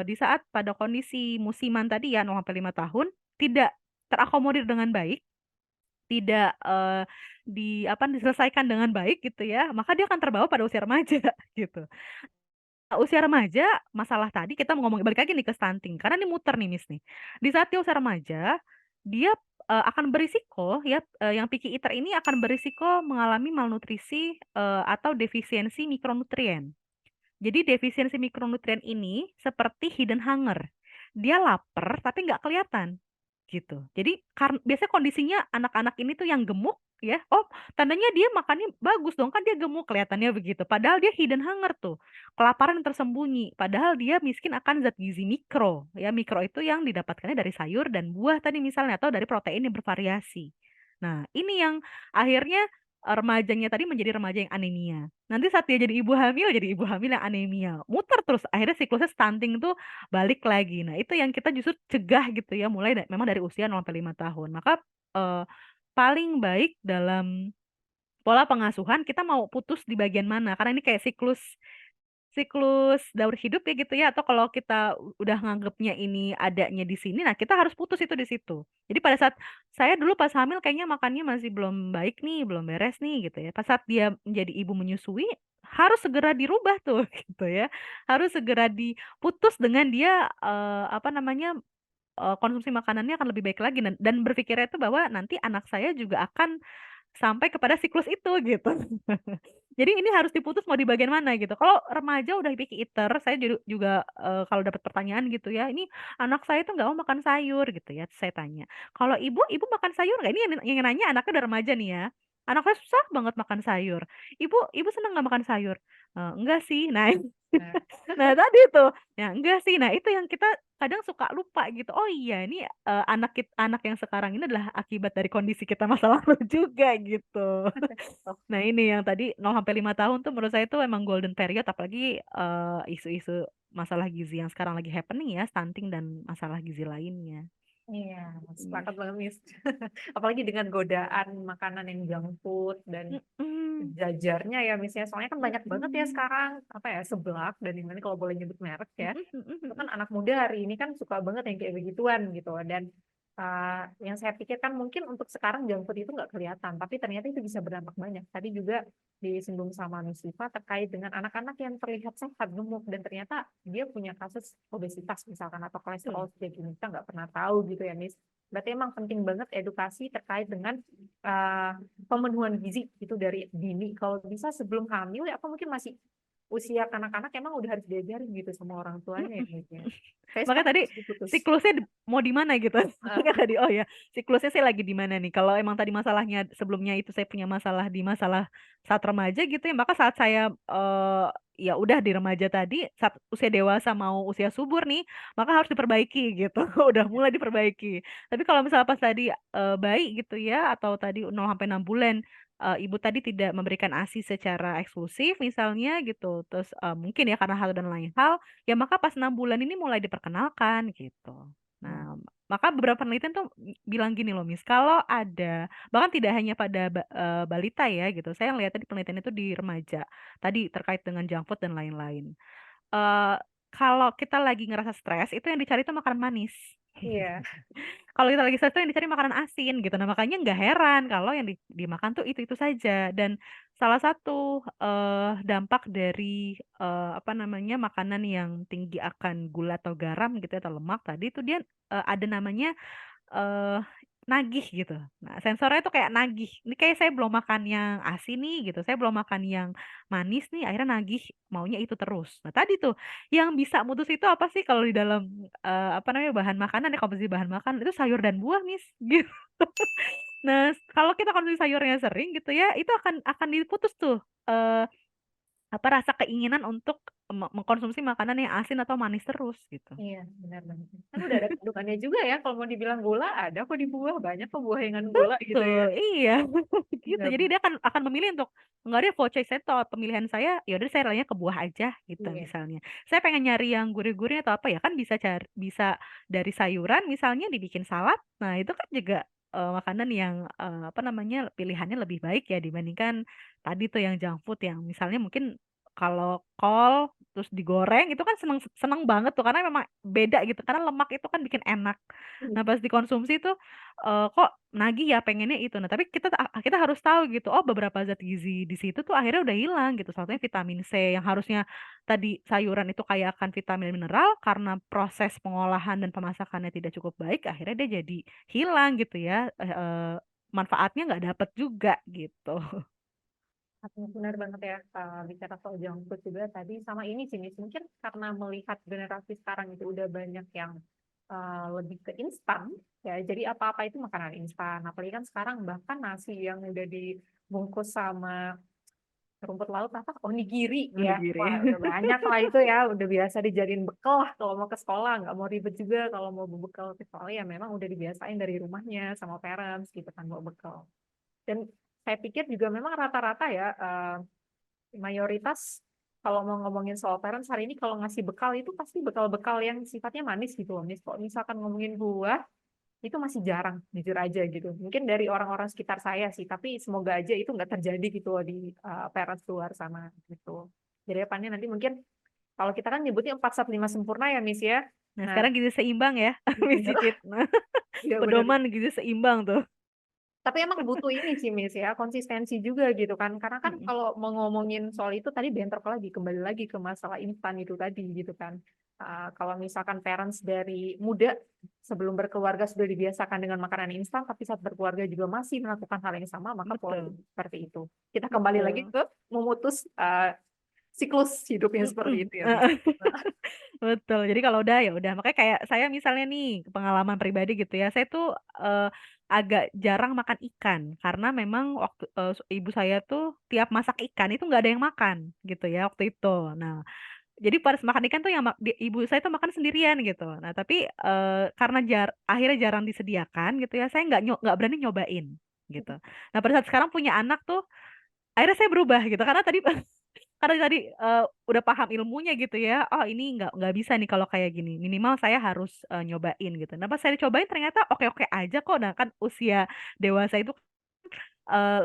di saat pada kondisi musiman tadi ya 0 sampai 5 tahun, tidak terakomodir dengan baik, tidak, diselesaikan dengan baik gitu ya, maka dia akan terbawa pada usia remaja gitu. Usia remaja, masalah tadi kita mau ngomongin balik lagi nih ke stunting, karena ini muter nih, Miss, nih. Di saat dia usia remaja, dia, akan berisiko ya, yang picky eater ini akan berisiko mengalami malnutrisi, atau defisiensi mikronutrien. Jadi defisiensi mikronutrien ini seperti hidden hunger. Dia lapar tapi nggak kelihatan, gitu. Jadi biasanya kondisinya anak-anak ini tuh yang gemuk ya, oh tandanya dia makannya bagus dong, kan dia gemuk kelihatannya begitu. Padahal dia hidden hunger tuh, kelaparan yang tersembunyi. Padahal dia miskin akan zat gizi mikro, ya mikro itu yang didapatkannya dari sayur dan buah tadi misalnya atau dari protein yang bervariasi. Nah, ini yang akhirnya remajanya tadi menjadi remaja yang anemia. Nanti saat dia jadi ibu hamil yang anemia. Muter terus, akhirnya siklusnya stunting tuh balik lagi. Nah, itu yang kita justru cegah gitu ya, mulai memang dari usia 0 sampai 5 tahun. Maka, eee, paling baik dalam pola pengasuhan kita mau putus di bagian mana, karena ini kayak siklus siklus daur hidup ya gitu ya, atau kalau kita udah nganggepnya ini adanya di sini, nah kita harus putus itu di situ. Jadi pada saat saya dulu pas hamil kayaknya makannya masih belum baik nih, belum beres nih gitu ya. Pas saat dia menjadi ibu menyusui, harus segera dirubah tuh gitu ya. Harus segera diputus dengan dia, konsumsi makanannya akan lebih baik lagi dan berpikirnya itu bahwa nanti anak saya juga akan sampai kepada siklus itu gitu. Jadi ini harus diputus mau di bagian mana gitu. Kalau remaja udah picky eater, saya juga, kalau dapat pertanyaan gitu ya, "Ini anak saya tuh nggak mau makan sayur," gitu ya, saya tanya, "Kalau ibu makan sayur nggak?" Ini yang nanya anaknya udah remaja nih ya. "Anak saya susah banget makan sayur." Ibu seneng nggak makan sayur?" Enggak sih." Nah Nah, nah tadi tuh, ya enggak sih. Nah itu yang kita kadang suka lupa gitu, oh iya ini, anak yang sekarang ini adalah akibat dari kondisi kita masa lalu juga gitu. Nah ini yang tadi 0 sampai 5 tahun tuh menurut saya itu emang golden period apalagi, isu-isu masalah gizi yang sekarang lagi happening ya, stunting dan masalah gizi lainnya. iya, Iya. sepakat banget, Miss. Apalagi dengan godaan makanan yang junk food dan Mhm, jajarnya ya, Miss, ya. Soalnya kan banyak banget ya mhm, sekarang, apa ya, seblak dan yang lain kalau boleh nyebut merek ya. mhm mhm Itu kan mhm. anak muda hari ini kan suka banget yang kayak begituan gitu dan, yang saya pikirkan mungkin untuk sekarang junk food itu nggak kelihatan, tapi ternyata itu bisa berdampak banyak. Tadi juga disinggung sama Miss Sifa terkait dengan anak-anak yang terlihat sehat, gemuk, dan ternyata dia punya kasus obesitas misalkan atau Betul. kolesterol sejak dini, kita nggak pernah tahu gitu ya, Miss. Berarti emang penting banget edukasi terkait dengan, eee, pemenuhan gizi itu dari dini. Kalau bisa sebelum hamil ya atau mungkin masih usia kanak-kanak emang udah harus diajarin gitu sama orang tuanya ya, Mhm. Miss, ya. Saya Makanya sepakat tadi sih putus. siklusnya mau di mana gitu. Heeh, Makanya tadi, oh ya, siklusnya sih lagi di mana nih. Kalau emang tadi masalahnya sebelumnya itu saya punya masalah di masalah saat remaja gitu ya, maka saat saya, ya udah di remaja tadi, saat usia dewasa mau usia subur nih, maka harus diperbaiki gitu, udah iya, mulai diperbaiki. Tapi kalau misalnya pas tadi, bayi gitu ya, atau tadi 0 sampai 6 bulan, ibu tadi tidak memberikan ASI secara eksklusif misalnya gitu, terus, mungkin ya karena hal dan lain hal, ya maka pas 6 bulan ini mulai diperkenalkan gitu. iya, Nah, maka beberapa penelitian tuh bilang gini loh, Miss, kalau ada bahkan tidak hanya pada balita ya gitu, saya ngelihat tadi penelitian itu di remaja, tadi terkait dengan junk food dan lain-lain. Eee, kalau kita lagi ngerasa stres, itu yang dicari tuh makanan manis. iya, Kalau kita lagi stres tuh yang dicari makanan asin gitu. Nah, makanya nggak heran kalau yang dimakan tuh itu-itu saja dan salah satu, dampak dari, makanan yang tinggi akan gula atau garam gitu ya, atau lemak tadi itu dia, ada namanya Eee, nagih gitu. Nah, sensornya tuh kayak nagih, "Ini kayak saya belum makan yang asin nih," gitu, "saya belum makan yang manis nih," akhirnya nagih maunya itu terus. Nah, tadi tuh yang bisa mutus itu apa sih kalau di dalam, bahan makanan ya, komposisi bahan makanan itu sayur dan buah, Miss, gitu. Nah, kalau kita konsumsi sayurnya sering gitu ya, itu akan diputus tuh, eee, rasa keinginan untuk mengkonsumsi makanan yang asin atau manis terus gitu. iya, benar banget. Kan udah ada kandungannya juga ya kalau mau dibilang gula ada kok di buah, banyak kok buah yang ngandung gula gitu ya. Betul, iya, gitu. Benar, Jadi dia akan memilih untuk, "Enggak deh voce saya toh pemilihan saya, ya udah saya larinya ke buah aja," gitu iya, misalnya. Saya pengen nyari yang gurih-gurih atau apa ya, kan bisa dari sayuran misalnya dibikin salad. Nah, itu kan juga, makanan yang, pilihannya lebih baik ya dibandingkan tadi tuh yang junk food yang misalnya mungkin kalau kol terus digoreng itu kan seneng seneng banget tuh karena memang beda gitu karena lemak itu kan bikin enak. Nah pas dikonsumsi tuh kok nagih ya pengennya itu. Nah tapi kita harus tahu gitu. Oh beberapa zat gizi di situ tuh akhirnya udah hilang gitu. Salah satunya vitamin C yang harusnya tadi sayuran itu kaya akan vitamin dan mineral karena proses pengolahan dan pemasakannya tidak cukup baik akhirnya dia jadi hilang gitu ya. Manfaatnya nggak dapet juga gitu. Benar banget ya, bicara soal junk food juga tadi sama ini sih Miss, mungkin karena melihat generasi sekarang itu udah banyak yang lebih ke instan ya, jadi apa-apa itu makanan instan, apalagi kan sekarang bahkan nasi yang udah dibungkus sama rumput laut apa onigiri ya, Onigiri. wah udah banyak lah itu ya, udah biasa dijadiin bekal lah kalau mau ke sekolah, nggak mau ribet juga kalau mau bekal ke sekolah ya memang udah dibiasain dari rumahnya sama parents gitu kan bawa bekal. Dan saya pikir juga memang rata-rata ya, mayoritas kalau mau ngomongin soal parents hari ini kalau ngasih bekal itu pasti bekal-bekal yang sifatnya manis gitu loh. Kalau misalkan ngomongin buah itu masih jarang jujur aja gitu. Mungkin dari orang-orang sekitar saya sih, tapi semoga aja itu nggak terjadi gitu loh di parents luar sana gitu. Jadi depannya nanti mungkin kalau kita kan nyebutnya 4 1 5 sempurna ya Miss ya. Nah, Nah, sekarang gizi seimbang ya, Miss bener, Cicit. Nah, ya bener. pedoman gizi seimbang tuh. Tapi emang butuh ini sih, Miss ya, konsistensi juga gitu kan. Karena kan Mm-mm. kalau mau ngomongin soal itu tadi bentrok lagi, kembali lagi ke masalah instan itu tadi gitu kan. Kalau misalkan parents dari muda sebelum berkeluarga sudah dibiasakan dengan makanan instan, tapi saat berkeluarga juga masih melakukan hal yang sama, maka pola hidup Betul, seperti itu. Kita kembali lagi betul. ke memutus siklus hidupnya seperti Mm-mm. itu ya, Miss. Betul. Jadi kalau udah ya udah. Makanya kayak saya misalnya nih pengalaman pribadi gitu ya. Saya tuh agak jarang makan ikan karena memang waktu ibu saya tuh tiap masak ikan itu nggak ada yang makan gitu ya waktu itu. Nah, jadi pas makan ikan tuh yang ibu saya tuh makan sendirian gitu. Nah, tapi karena akhirnya jarang disediakan gitu ya, saya nggak berani nyobain gitu. Nah, pada saat sekarang punya anak tuh akhirnya saya berubah gitu karena tadi karena tadi udah paham ilmunya gitu ya. Oh, ini nggak bisa nih kalau kayak gini. Minimal saya harus nyobain gitu. Nah, pas saya cobain ternyata oke-oke aja kok. Nah, kan usia dewasa itu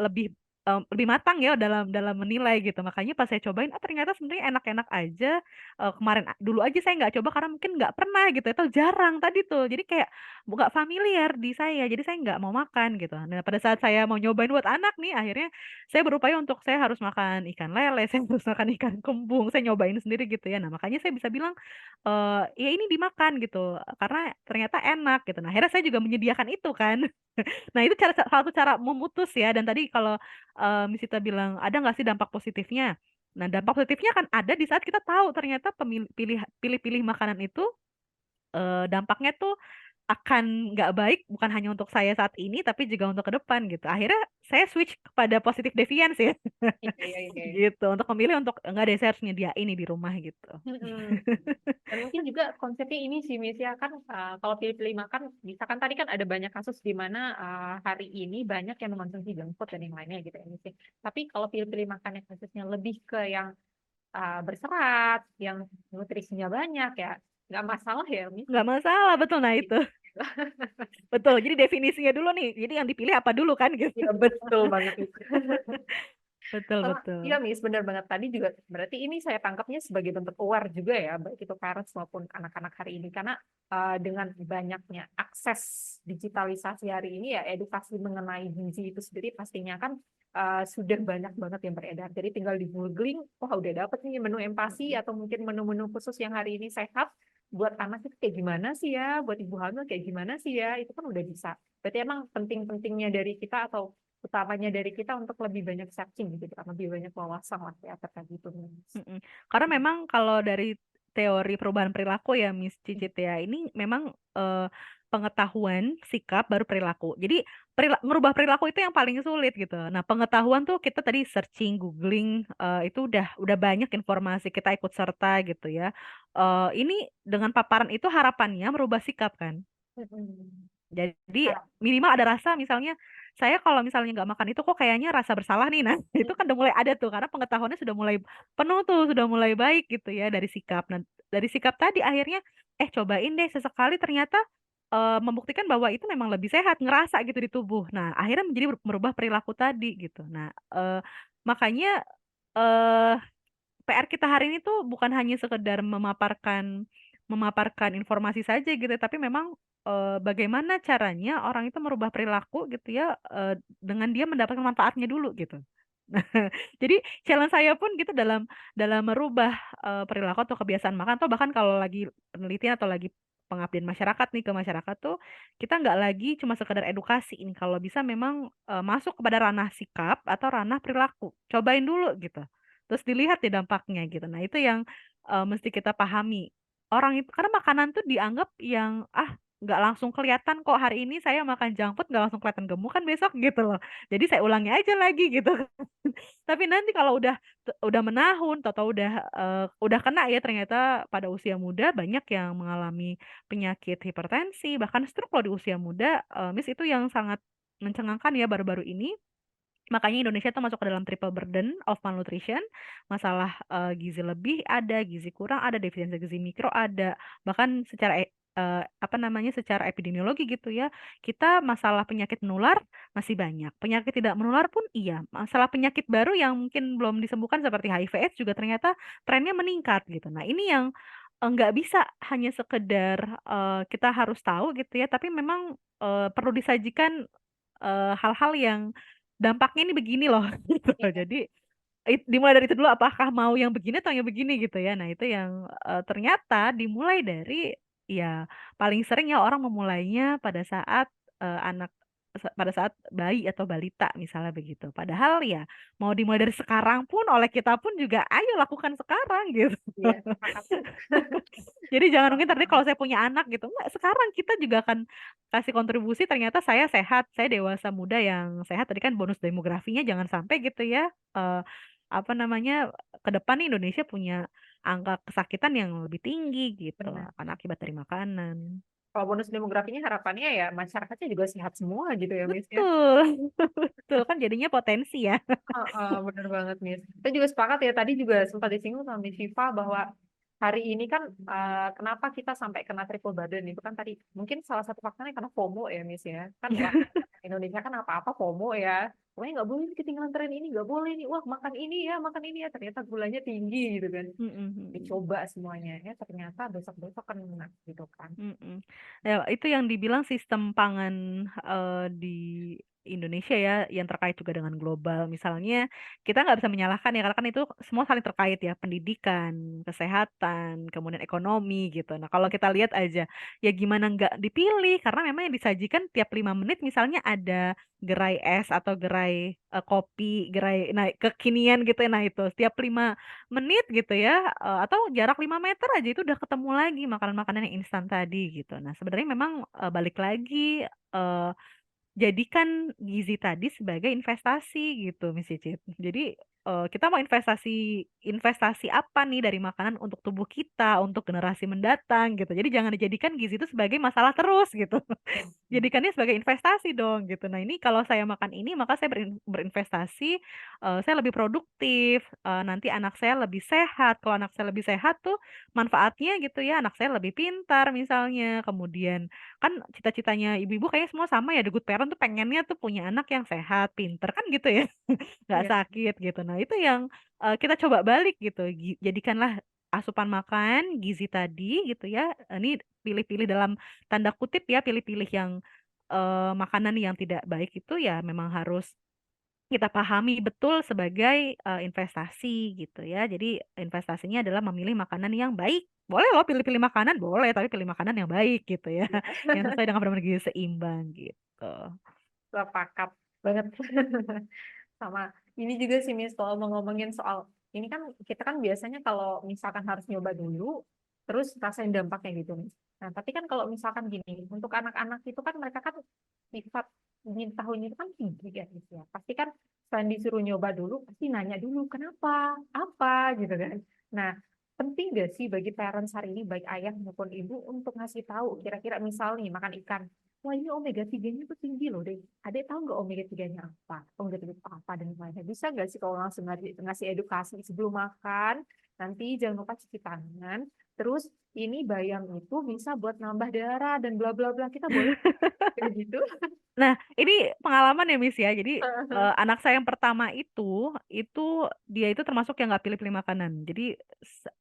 lebih lebih matang ya dalam dalam menilai gitu. Makanya pas saya cobain, ah ternyata sebenarnya enak-enak aja. Kemarin dulu aja saya nggak coba karena mungkin nggak pernah gitu atau jarang tadi tuh. Jadi kayak nggak familiar di saya. Jadi saya nggak mau makan gitu. Nah pada saat saya mau nyobain buat anak nih, akhirnya saya berupaya untuk saya harus makan ikan lele, saya harus makan ikan kembung, saya nyobain sendiri gitu ya. Nah makanya saya bisa bilang, ya ini dimakan gitu, karena ternyata enak gitu. Nah akhirnya saya juga menyediakan itu kan. Nah, itu salah satu cara memutus ya. Dan tadi kalau Misita bilang ada nggak sih dampak positifnya? Nah, dampak positifnya kan ada di saat kita tahu ternyata pilih-pilih makanan itu dampaknya tuh akan nggak baik bukan hanya untuk saya saat ini tapi juga untuk ke depan gitu. Akhirnya saya switch kepada positif deviance ya Iya, iya, iya. gitu untuk memilih untuk enggak deh saya harus nyediain ini di rumah gitu. Mm-mm. Dan mungkin juga konsepnya ini sih, Miss ya kan, kalau pilih-pilih makan, misalkan tadi kan ada banyak kasus di mana hari ini banyak yang mengonsumsi junk food dan yang lainnya gitu ya, Miss ya. Tapi kalau pilih-pilih makan yang kasusnya lebih ke yang berserat, yang nutrisinya banyak ya, nggak masalah ya, Miss. Nggak masalah betul nah itu. Betul. Jadi definisinya dulu nih. Jadi yang dipilih apa dulu kan gitu. Iya betul banget itu. Betul Sama, iya betul. Miss, benar banget tadi juga. Berarti ini saya tangkapnya sebagai bentuk aware juga ya, baik itu parents maupun anak-anak hari ini. Karena dengan banyaknya akses digitalisasi hari ini ya, edukasi mengenai gizi itu sendiri pastinya kan sudah banyak banget yang beredar. Jadi tinggal di googling, wah udah dapet nih menu empasi Mm-mm. atau mungkin menu-menu khusus yang hari ini sehat. Buat anak itu kayak gimana sih ya, buat ibu hamil kayak gimana sih ya, itu kan udah bisa. Berarti emang penting-pentingnya dari kita atau utamanya dari kita untuk lebih banyak searching gitu kan lebih banyak wawasan lah ya terkait itu. Mm-mm. Karena memang kalau dari teori perubahan perilaku ya Miss Cicit ya, ini memang pengetahuan sikap baru perilaku. Jadi ngerubah perilaku itu yang paling sulit gitu. Nah, pengetahuan tuh kita tadi searching, googling itu udah banyak informasi kita ikut serta gitu ya. Ini dengan paparan itu harapannya merubah sikap kan. Mm-mm. Jadi Harap. minimal ada rasa misalnya saya kalau misalnya nggak makan itu kok kayaknya rasa bersalah nih. Nah, itu kan udah mulai ada tuh karena pengetahuannya sudah mulai penuh tuh, sudah mulai baik gitu ya dari sikap. Nah, dari sikap tadi akhirnya cobain deh sesekali ternyata membuktikan bahwa itu memang lebih sehat, ngerasa gitu di tubuh. Nah, akhirnya menjadi merubah perilaku tadi gitu. Nah, makanya eh PR kita hari ini tuh bukan hanya sekedar memaparkan memaparkan informasi saja gitu, tapi memang bagaimana caranya orang itu merubah perilaku gitu ya, dengan dia mendapatkan manfaatnya dulu gitu. Nah, jadi challenge saya pun gitu dalam merubah perilaku atau kebiasaan makan atau bahkan kalau lagi penelitian atau lagi pengabdian masyarakat nih ke masyarakat tuh, kita nggak lagi cuma sekedar edukasi ini, kalau bisa memang masuk kepada ranah sikap atau ranah perilaku. Cobain dulu gitu. Terus dilihat deh dampaknya gitu. Nah, itu yang mesti kita pahami. Orang itu karena makanan tuh dianggap yang, "Ah, nggak langsung kelihatan kok hari ini saya makan junk food nggak langsung kelihatan gemuk kan besok," gitu loh. Jadi saya ulangi aja lagi gitu. Tapi nanti kalau udah menahun, tahu-tahu udah kena ya ternyata pada usia muda banyak yang mengalami penyakit hipertensi, bahkan stroke loh di usia muda, Miss, itu yang sangat mencengangkan ya baru-baru ini. Makanya Indonesia tuh masuk ke dalam triple burden of malnutrition, masalah, gizi lebih ada, gizi kurang ada, defisiensi gizi mikro ada, bahkan secara apa namanya, secara epidemiologi gitu ya, kita masalah penyakit menular masih banyak, penyakit tidak menular pun iya, masalah penyakit baru yang mungkin belum disembuhkan seperti HIV/AIDS juga ternyata trennya meningkat gitu. Nah ini yang, nggak bisa hanya sekedar, kita harus tahu gitu ya, tapi memang, perlu disajikan hal-hal yang dampaknya ini begini loh gitu. Iya, Jadi dimulai dari itu dulu apakah mau yang begini atau yang begini gitu ya. Nah itu yang, ternyata dimulai dari ya paling sering ya orang memulainya pada saat, anak pada saat bayi atau balita misalnya begitu. Padahal ya mau dimulai dari sekarang pun oleh kita pun juga ayo lakukan sekarang gitu. iya, sepakat. Jadi jangan mungkin nanti kalau saya punya anak gitu, enggak, sekarang kita juga akan kasih kontribusi ternyata saya sehat, saya dewasa muda yang sehat, tadi kan bonus demografinya jangan sampai gitu ya, apa namanya, ke depan nih Indonesia punya angka kesakitan yang lebih tinggi gitu, Benar. karena akibat dari makanan. Kalau bonus demografinya harapannya ya masyarakatnya juga sehat semua gitu ya, Miss ya. Betul, betul kan jadinya potensi ya. Heeh, bener banget, Miss. Saya juga sepakat ya, tadi juga sempat disinggung sama Miss Viva bahwa hari ini kan kenapa kita sampai kena triple burden itu kan tadi mungkin salah satu faktornya karena FOMO ya, Miss ya. Kan orang Indonesia kan apa-apa FOMO ya. Pokoknya nggak boleh nih ketinggalan tren ini, nggak boleh nih. Wah, makan ini ya. Ternyata gulanya tinggi gitu kan. Mhm mhm. Dicoba semuanya ya, ternyata besok-besok kena gitu kan. Mhm. Ya, itu yang dibilang sistem pangan, di Indonesia ya, yang terkait juga dengan global. Misalnya, kita nggak bisa menyalahkan ya, karena kan itu semua saling terkait ya, pendidikan, kesehatan, kemudian ekonomi gitu. Nah, kalau kita lihat aja, ya gimana nggak dipilih, karena memang yang disajikan tiap 5 menit misalnya ada gerai es atau gerai, kopi, gerai nah kekinian gitu ya, nah itu setiap 5 menit gitu ya, atau jarak 5 meter aja itu udah ketemu lagi makanan-makanan yang instan tadi gitu. Nah sebenarnya memang, balik lagi, jadikan gizi tadi sebagai investasi gitu, Miss Cicit. Jadi, kita mau investasi investasi apa nih dari makanan untuk tubuh kita, untuk generasi mendatang gitu. Jadi jangan dijadikan gizi itu sebagai masalah terus gitu. Jadikannya sebagai investasi dong gitu. Nah ini kalau saya makan ini maka saya berinvestasi, saya lebih produktif, nanti anak saya lebih sehat, kalau anak saya lebih sehat tuh manfaatnya gitu ya, anak saya lebih pintar misalnya, kemudian kan cita-citanya ibu-ibu kayaknya semua sama ya, the good parent tuh pengennya tuh punya anak yang sehat, pinter kan gitu ya, nggak Iya. sakit gitu. Nah itu yang, kita coba balik gitu, jadikanlah asupan makan, gizi tadi gitu ya, ini pilih-pilih dalam tanda kutip ya, pilih-pilih yang, makanan yang tidak baik itu ya memang harus kita pahami betul sebagai, investasi gitu ya. Jadi investasinya adalah memilih makanan yang baik. Boleh loh pilih-pilih makanan, boleh, tapi pilih makanan yang baik gitu ya, Iya. yang sesuai dengan benar-benar gizi seimbang gitu. Sepakat banget. Sama ini juga sih Miss, kalau mau ngomongin soal ini kan kita kan biasanya kalau misalkan harus nyoba dulu, terus rasain dampaknya gitu Miss. Nah, tapi kan kalau misalkan gini, untuk anak-anak itu kan mereka kan sifat ingin tahunya itu kan tinggi kan Miss ya. Pasti kan selain disuruh nyoba dulu, pasti nanya dulu kenapa, apa gitu kan. Nah, penting gak sih bagi parents hari ini, baik ayah maupun ibu untuk ngasih tahu kira-kira misal nih makan ikan, wah ini omega 3-nya tuh tinggi loh deh. Adek tahu nggak omega 3-nya apa? Omega 3 itu apa dan lainnya. Bisa nggak sih kalau langsung ngasih edukasi sebelum makan, nanti jangan lupa cuci tangan. Terus ini bayam itu bisa buat nambah darah dan bla bla bla. Kita boleh kayak gitu. Nah, ini pengalaman ya, Miss ya. Jadi anak saya yang pertama itu dia itu termasuk yang nggak pilih-pilih makanan. Jadi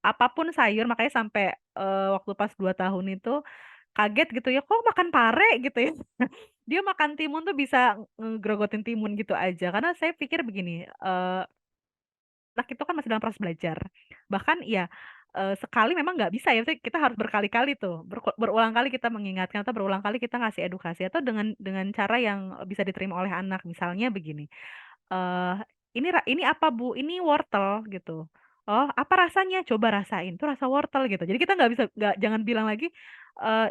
apapun sayur, makanya sampai waktu pas 2 tahun itu kaget gitu ya, kok makan pare gitu ya. Dia makan timun tuh bisa ngegrogotin timun gitu aja. Karena saya pikir begini, anak itu kan masih dalam proses belajar. Bahkan ya sekali memang nggak bisa ya, maksudnya kita harus berkali-kali tuh, berulang kali kita mengingatkan atau berulang kali kita ngasih edukasi atau dengan cara yang bisa diterima oleh anak. Misalnya begini, eh ini apa Bu? Ini wortel gitu. Oh, apa rasanya? Coba rasain. Tuh rasa wortel gitu. Jadi kita nggak bisa nggak jangan bilang lagi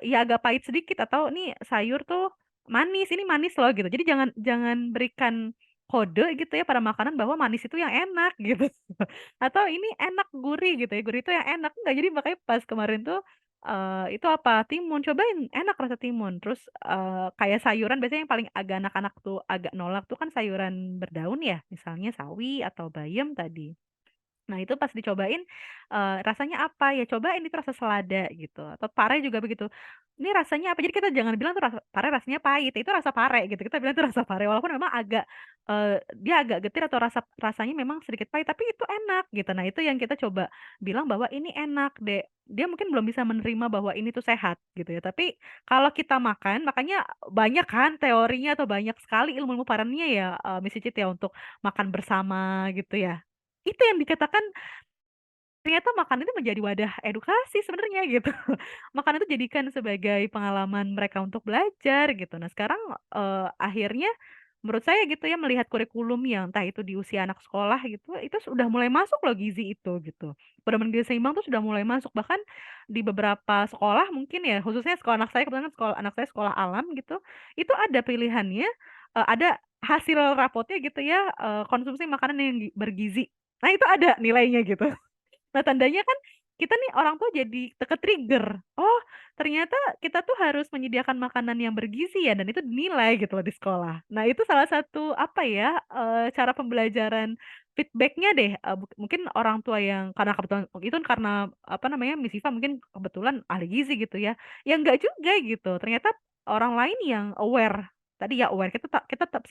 ya agak pahit sedikit atau nih sayur tuh manis, ini manis loh gitu. Jadi jangan jangan berikan kode gitu ya pada makanan bahwa manis itu yang enak gitu. Atau ini enak gurih gitu ya. Gurih itu yang enak. Enggak, jadi makanya pas kemarin tuh itu apa? Timun. Cobain, enak rasa timun. Terus kayak sayuran biasanya yang paling agak anak-anak tuh agak nolak tuh kan sayuran berdaun ya, misalnya sawi atau bayam tadi. Nah, itu pas dicobain, rasanya apa, ya cobain itu rasa selada gitu, atau pare juga begitu. Ini rasanya apa? Jadi kita jangan bilang tuh pare rasanya pahit, itu rasa pare gitu. Kita bilang itu rasa pare walaupun memang agak dia agak getir atau rasanya memang sedikit pahit, tapi itu enak gitu. Nah, itu yang kita coba bilang bahwa ini enak, Dek. Dia mungkin belum bisa menerima bahwa ini tuh sehat gitu ya. Tapi kalau kita makan, makanya banyak kan teorinya atau banyak sekali ilmu-ilmu parennya ya, Miss Cicit ya untuk makan bersama gitu ya. Itu yang dikatakan ternyata makan itu menjadi wadah edukasi sebenarnya gitu. Makan itu jadikan sebagai pengalaman mereka untuk belajar gitu. Nah sekarang akhirnya menurut saya gitu ya melihat kurikulum yang entah itu di usia anak sekolah gitu, itu sudah mulai masuk loh gizi itu gitu. Benar-benar gizi seimbang tuh sudah mulai masuk bahkan di beberapa sekolah mungkin ya khususnya sekolah anak saya kebetulan kan sekolah anak saya sekolah alam gitu, itu ada pilihannya, ada hasil rapotnya gitu ya, konsumsi makanan yang bergizi. Nah itu ada nilainya gitu. Nah, tandanya kan kita nih orang tua jadi ke-trigger. Oh, ternyata kita tuh harus menyediakan makanan yang bergizi ya dan itu dinilai gitu loh di sekolah. Nah, itu salah satu apa ya, cara pembelajaran feedbacknya deh, mungkin orang tua yang karena kebetulan itu kan karena apa namanya, Miss Iva mungkin kebetulan ahli gizi gitu ya. Ya enggak juga gitu, ternyata orang lain yang aware, tadi ya aware kita tetap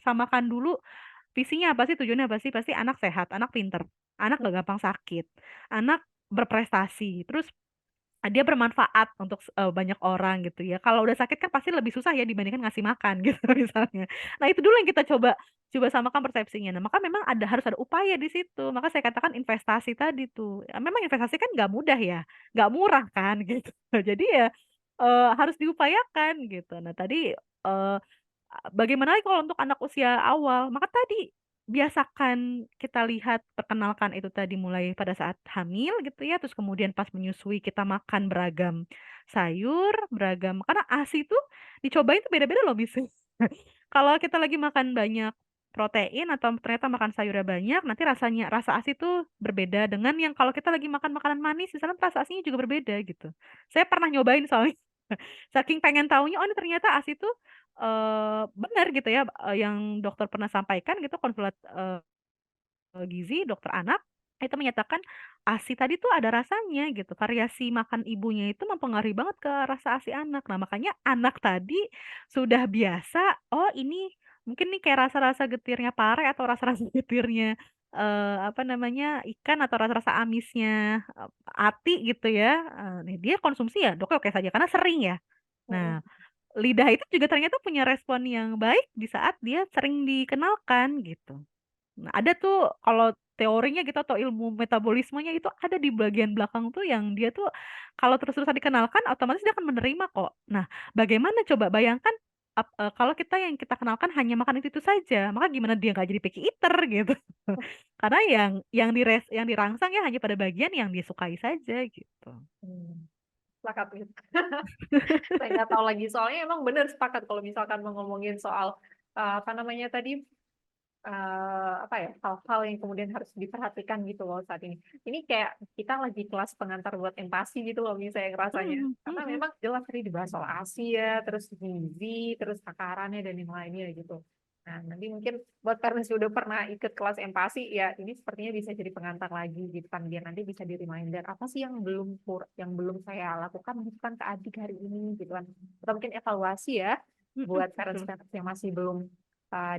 samakan dulu visinya apa sih, tujuannya apa sih, pasti anak sehat, anak pinter, anak gak gampang sakit, anak berprestasi, terus dia bermanfaat untuk banyak orang gitu ya. Kalau udah sakit kan pasti lebih susah ya dibandingkan ngasih makan gitu misalnya. Nah itu dulu yang kita coba coba samakan persepsinya. Nah maka memang harus ada upaya di situ. Maka saya katakan investasi tadi tuh. Ya, memang investasi kan nggak mudah ya, nggak murah kan gitu. Jadi ya harus diupayakan gitu. Nah tadi bagaimana lagi kalau untuk anak usia awal? Maka tadi biasakan kita lihat, perkenalkan itu tadi mulai pada saat hamil gitu ya, terus kemudian pas menyusui kita makan beragam sayur, beragam karena ASI itu dicobain tuh beda-beda loh Miss. Kalau kita lagi makan banyak protein atau ternyata makan sayurnya banyak, nanti rasa ASI itu berbeda dengan yang kalau kita lagi makan makanan manis, di sana rasa ASInya juga berbeda gitu. Saya pernah nyobain soalnya. Saking pengen taunya, oh ini ternyata ASI itu bener gitu ya, yang dokter pernah sampaikan gitu konsulat, gizi, dokter anak, itu menyatakan ASI tadi tuh ada rasanya gitu, variasi makan ibunya itu mempengaruhi banget ke rasa ASI anak. Nah, makanya anak tadi sudah biasa, oh ini mungkin nih kayak rasa-rasa getirnya pare atau rasa-rasa getirnya, apa namanya, ikan atau rasa-rasa amisnya, ati gitu ya, nih dia konsumsi ya oke-oke saja karena sering ya. Nah, lidah itu juga ternyata punya respon yang baik di saat dia sering dikenalkan gitu. Nah, ada tuh kalau teorinya gitu atau ilmu metabolismenya itu ada di bagian belakang tuh yang dia tuh kalau terus-terusan dikenalkan otomatis dia akan menerima kok. Nah, bagaimana coba bayangkan kalau kita kenalkan hanya makan itu saja, maka gimana dia nggak jadi picky eater gitu. Karena yang dirangsang ya hanya pada bagian yang dia sukai saja gitu. Hmm, sepakat gitu. Saya nggak tahu lagi soalnya emang bener sepakat kalau misalkan mau ngomongin soal apa namanya tadi apa ya hal-hal yang kemudian harus diperhatikan gitu loh saat ini. Ini kayak kita lagi kelas pengantar buat empati gitu loh misalnya rasanya. Mhm, Karena mhm. memang jelas tadi dibahas soal Asia, terus gizi, terus takarannya dan yang lainnya gitu. Nah, nanti mungkin buat parents yang udah pernah ikut kelas empati ya, ini sepertinya bisa jadi pengantar lagi gitu kan, biar nanti bisa di-reminder apa sih yang belum saya lakukan gitu kan ke adik hari ini gitu kan. Atau mungkin evaluasi ya Mm-mm, buat betul. parents-parents yang masih belum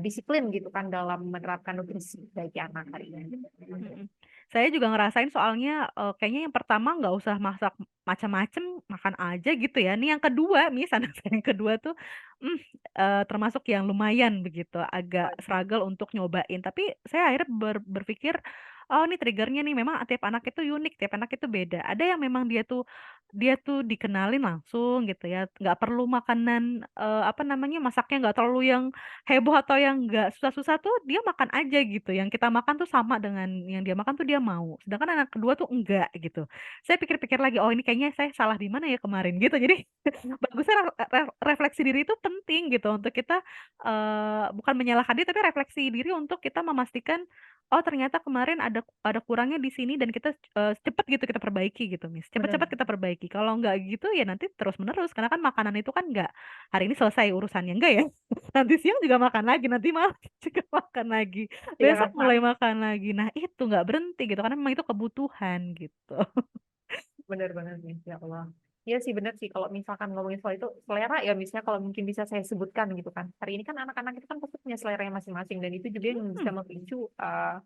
disiplin gitu kan dalam menerapkan nutrisi bagi anak hari ini. Mm-mm. Saya juga ngerasain soalnya kayaknya yang pertama nggak usah masak macam-macam, makan aja gitu ya. Ini yang kedua, anak saya yang kedua tuh mm, termasuk yang lumayan begitu, agak Waduh, struggle untuk nyobain. Tapi saya akhirnya berpikir, oh ini triggernya nih, memang tiap anak itu unik, tiap anak itu beda. Ada yang memang dia tuh dikenalin langsung gitu ya, nggak perlu makanan apa namanya masaknya nggak terlalu yang heboh atau yang nggak susah-susah tuh dia makan aja gitu. Yang kita makan tuh sama dengan yang dia makan tuh dia mau. Sedangkan anak kedua tuh enggak gitu. Saya pikir-pikir lagi, oh ini kayaknya saya salah di mana ya kemarin gitu. Jadi bagusnya refleksi diri itu penting gitu untuk kita bukan menyalahkan diri tapi refleksi diri untuk kita memastikan oh ternyata kemarin ada kurangnya di sini dan kita cepet gitu kita perbaiki gitu, Miss. benar. Cepet-cepet kita perbaiki. Kalau nggak gitu ya nanti terus-menerus karena kan makanan itu kan nggak hari ini selesai urusannya enggak ya. Nanti siang juga makan lagi, nanti malam juga makan lagi, Iya besok kan, Pak? mulai makan lagi. Nah itu nggak berhenti gitu, karena memang itu kebutuhan gitu. Benar-benar nih, ya Allah. Iya sih benar sih kalau misalkan ngomongin soal itu selera ya misalnya kalau mungkin bisa saya sebutkan gitu kan. Hari ini kan anak-anak itu kan pasti punya selera yang masing-masing dan itu juga yang bisa Hmm, memicu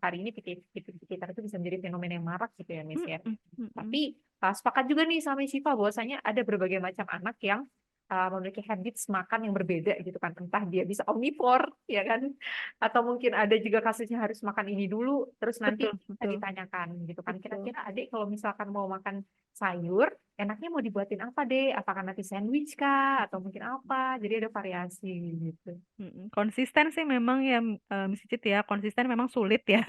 hari ini sekitar itu bisa menjadi fenomena yang marak gitu ya Miss hmm, ya. hmm, hmm, hmm. Tapi sepakat juga nih sama Syifa bahwasanya ada berbagai macam anak yang memiliki habits makan yang berbeda gitu kan. Entah dia bisa omnivore ya kan. Atau mungkin ada juga kasusnya harus makan ini dulu terus nanti Betul, kita betul, ditanyakan gitu kan. betul. Kira-kira adik kalau misalkan mau makan sayur, enaknya mau dibuatin apa deh? Apakah nanti sandwich kah? Atau mungkin apa? Jadi ada variasi gitu. Konsisten sih memang ya Miss Cicit ya, konsisten memang sulit ya.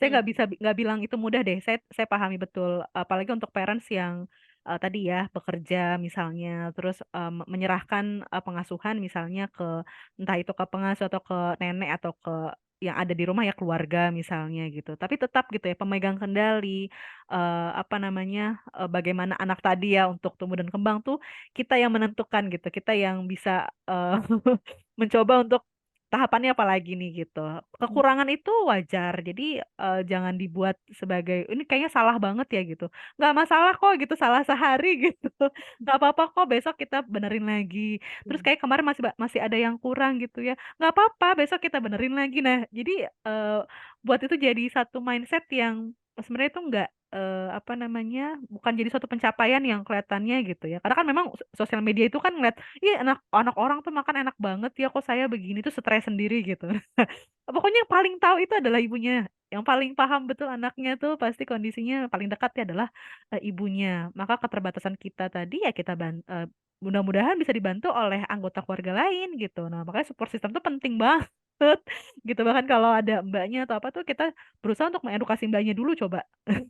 Saya Hmm, nggak bilang itu mudah deh. Saya pahami betul, apalagi untuk parents yang tadi ya bekerja misalnya, terus menyerahkan pengasuhan misalnya ke entah itu ke pengasuh atau ke nenek atau ke yang ada di rumah ya keluarga misalnya gitu. Tapi tetap gitu ya pemegang kendali apa namanya bagaimana anak tadi ya untuk tumbuh dan kembang tuh kita yang menentukan gitu. Kita yang bisa mencoba untuk tahapannya apa lagi nih gitu. Kekurangan itu wajar. Jadi jangan dibuat sebagai ini kayaknya salah banget ya gitu. Nggak masalah kok gitu salah sehari gitu. Nggak apa-apa kok besok kita benerin lagi. Terus kayak kemarin masih ada yang kurang gitu ya. Nggak apa-apa besok kita benerin lagi. Nah, jadi eh, buat itu jadi satu mindset yang sebenarnya itu nggak apa namanya bukan jadi suatu pencapaian yang kelihatannya gitu ya. Karena kan memang sosial media itu kan ngeliat iya anak anak orang tuh makan enak banget ya kok saya begini tuh stres sendiri gitu. Pokoknya yang paling tahu itu adalah ibunya. Yang paling paham betul anaknya tuh pasti kondisinya paling dekat ya adalah ibunya. Maka keterbatasan kita tadi ya mudah-mudahan bisa dibantu oleh anggota keluarga lain gitu. Nah, makanya support system tuh penting banget. Gitu bahkan kalau ada mbaknya atau apa tuh kita berusaha untuk mengedukasi mbaknya dulu coba.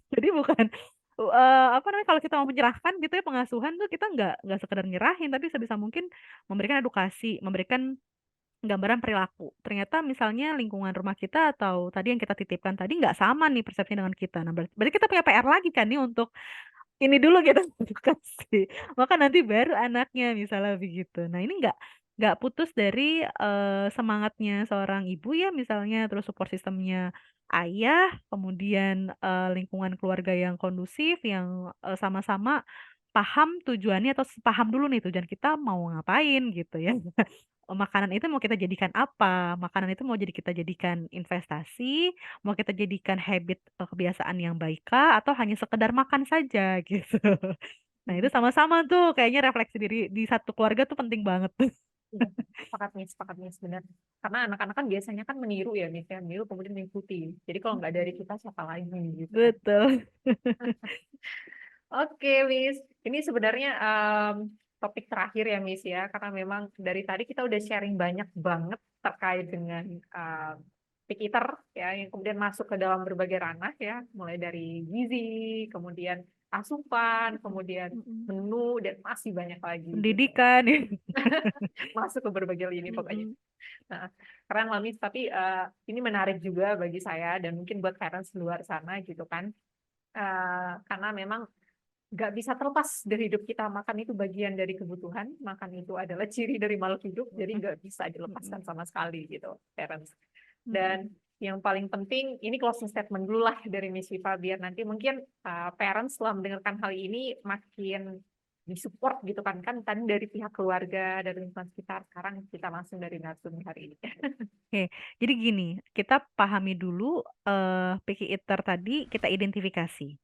Jadi bukan apa namanya kalau kita mau menyerahkan gitu ya pengasuhan tuh kita nggak sekedar nyerahin tapi sebisa mungkin memberikan edukasi, memberikan gambaran perilaku. Ternyata misalnya lingkungan rumah kita atau tadi yang kita titipkan tadi nggak sama nih persepsinya dengan kita. Nah, berarti kita punya PR lagi kan nih untuk ini dulu kita edukasi. Maka nanti baru anaknya misalnya begitu. Nah, ini nggak putus dari semangatnya seorang ibu ya misalnya terus support sistemnya ayah, kemudian lingkungan keluarga yang kondusif yang sama-sama paham tujuannya atau paham dulu nih tujuan kita mau ngapain gitu ya. Makanan itu mau kita jadikan apa? Makanan itu mau jadi kita jadikan investasi, mau kita jadikan habit kebiasaan yang baik kah, atau hanya sekedar makan saja gitu. Nah itu sama-sama tuh kayaknya refleksi diri di satu keluarga tuh penting banget. iya. Sepakat nih sebenarnya. Karena anak-anak kan biasanya kan meniru ya, Miss ya, meniru kemudian mengikuti. Jadi kalau nggak dari kita siapa lagi gitu kan. Betul. Oke, Miss. Ini sebenarnya topik terakhir ya, Miss ya. Karena memang dari tadi kita udah sharing banyak banget terkait dengan pick eater ya, yang kemudian masuk ke dalam berbagai ranah ya, mulai dari gizi, kemudian asupan, kemudian Mm-mm. menu dan masih banyak lagi gitu. Pendidikan. Masuk ke berbagai lini pokoknya. Mm-mm. Nah, keren lah, Miss. Tapi ini menarik juga bagi saya dan mungkin buat parents di luar sana gitu kan. Karena memang nggak bisa terlepas dari hidup kita. Makan itu bagian dari kebutuhan, makan itu adalah ciri dari makhluk hidup, jadi Mm-mm, nggak bisa dilepaskan mm-mm, sama sekali gitu, parents. Dan mm-mm. yang paling penting, ini closing statement dulu lah dari Miss Viva, biar nanti mungkin parents setelah mendengarkan hal ini makin disupport gitu kan. Kan tadi dari pihak keluarga, dari lingkungan sekitar, sekarang kita langsung dari narasumber hari ini. Oke, jadi gini, kita pahami dulu picky eater tadi kita identifikasi.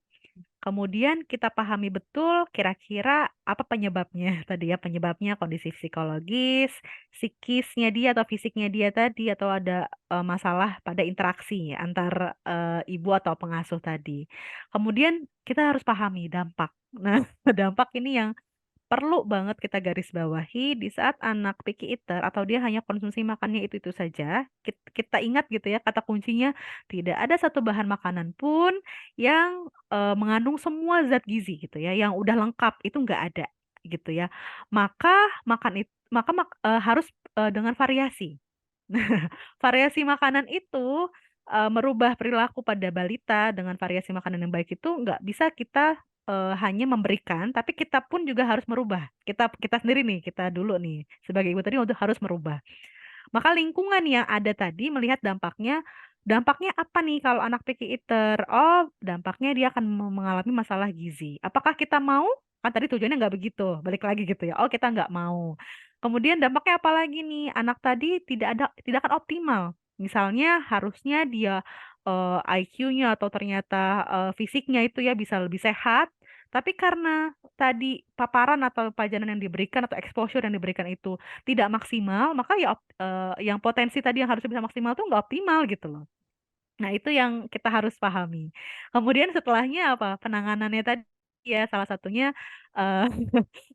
Kemudian kita pahami betul kira-kira apa penyebabnya tadi ya, penyebabnya kondisi psikologis, psikisnya dia atau fisiknya dia tadi atau ada masalah pada interaksi ya, antar ibu atau pengasuh tadi. Kemudian kita harus pahami dampak. Nah, dampak ini yang perlu banget kita garis bawahi di saat anak picky eater atau dia hanya konsumsi makannya itu saja. Kita ingat gitu ya kata kuncinya tidak ada satu bahan makanan pun yang mengandung semua zat gizi gitu ya, yang udah lengkap itu nggak ada gitu ya. Maka harus dengan variasi. Variasi makanan itu merubah perilaku pada balita dengan variasi makanan yang baik itu nggak bisa kita hanya memberikan, tapi kita pun juga harus merubah. Kita kita sendiri nih, kita dulu nih sebagai ibu tadi untuk harus merubah. Maka lingkungan yang ada tadi melihat dampaknya, dampaknya apa nih kalau anak picky eater? Oh, dampaknya dia akan mengalami masalah gizi. Apakah kita mau? Kan tadi tujuannya nggak begitu, balik lagi gitu ya. Oh, kita nggak mau. Kemudian dampaknya apa lagi nih? Anak tadi tidak akan optimal. Misalnya harusnya dia IQ-nya atau ternyata fisiknya itu ya bisa lebih sehat, tapi karena tadi paparan atau pajanan yang diberikan atau exposure yang diberikan itu tidak maksimal, maka ya yang potensi tadi yang harusnya bisa maksimal tuh nggak optimal gitu loh. Nah, itu yang kita harus pahami. Kemudian setelahnya apa? Penanganannya tadi ya salah satunya eh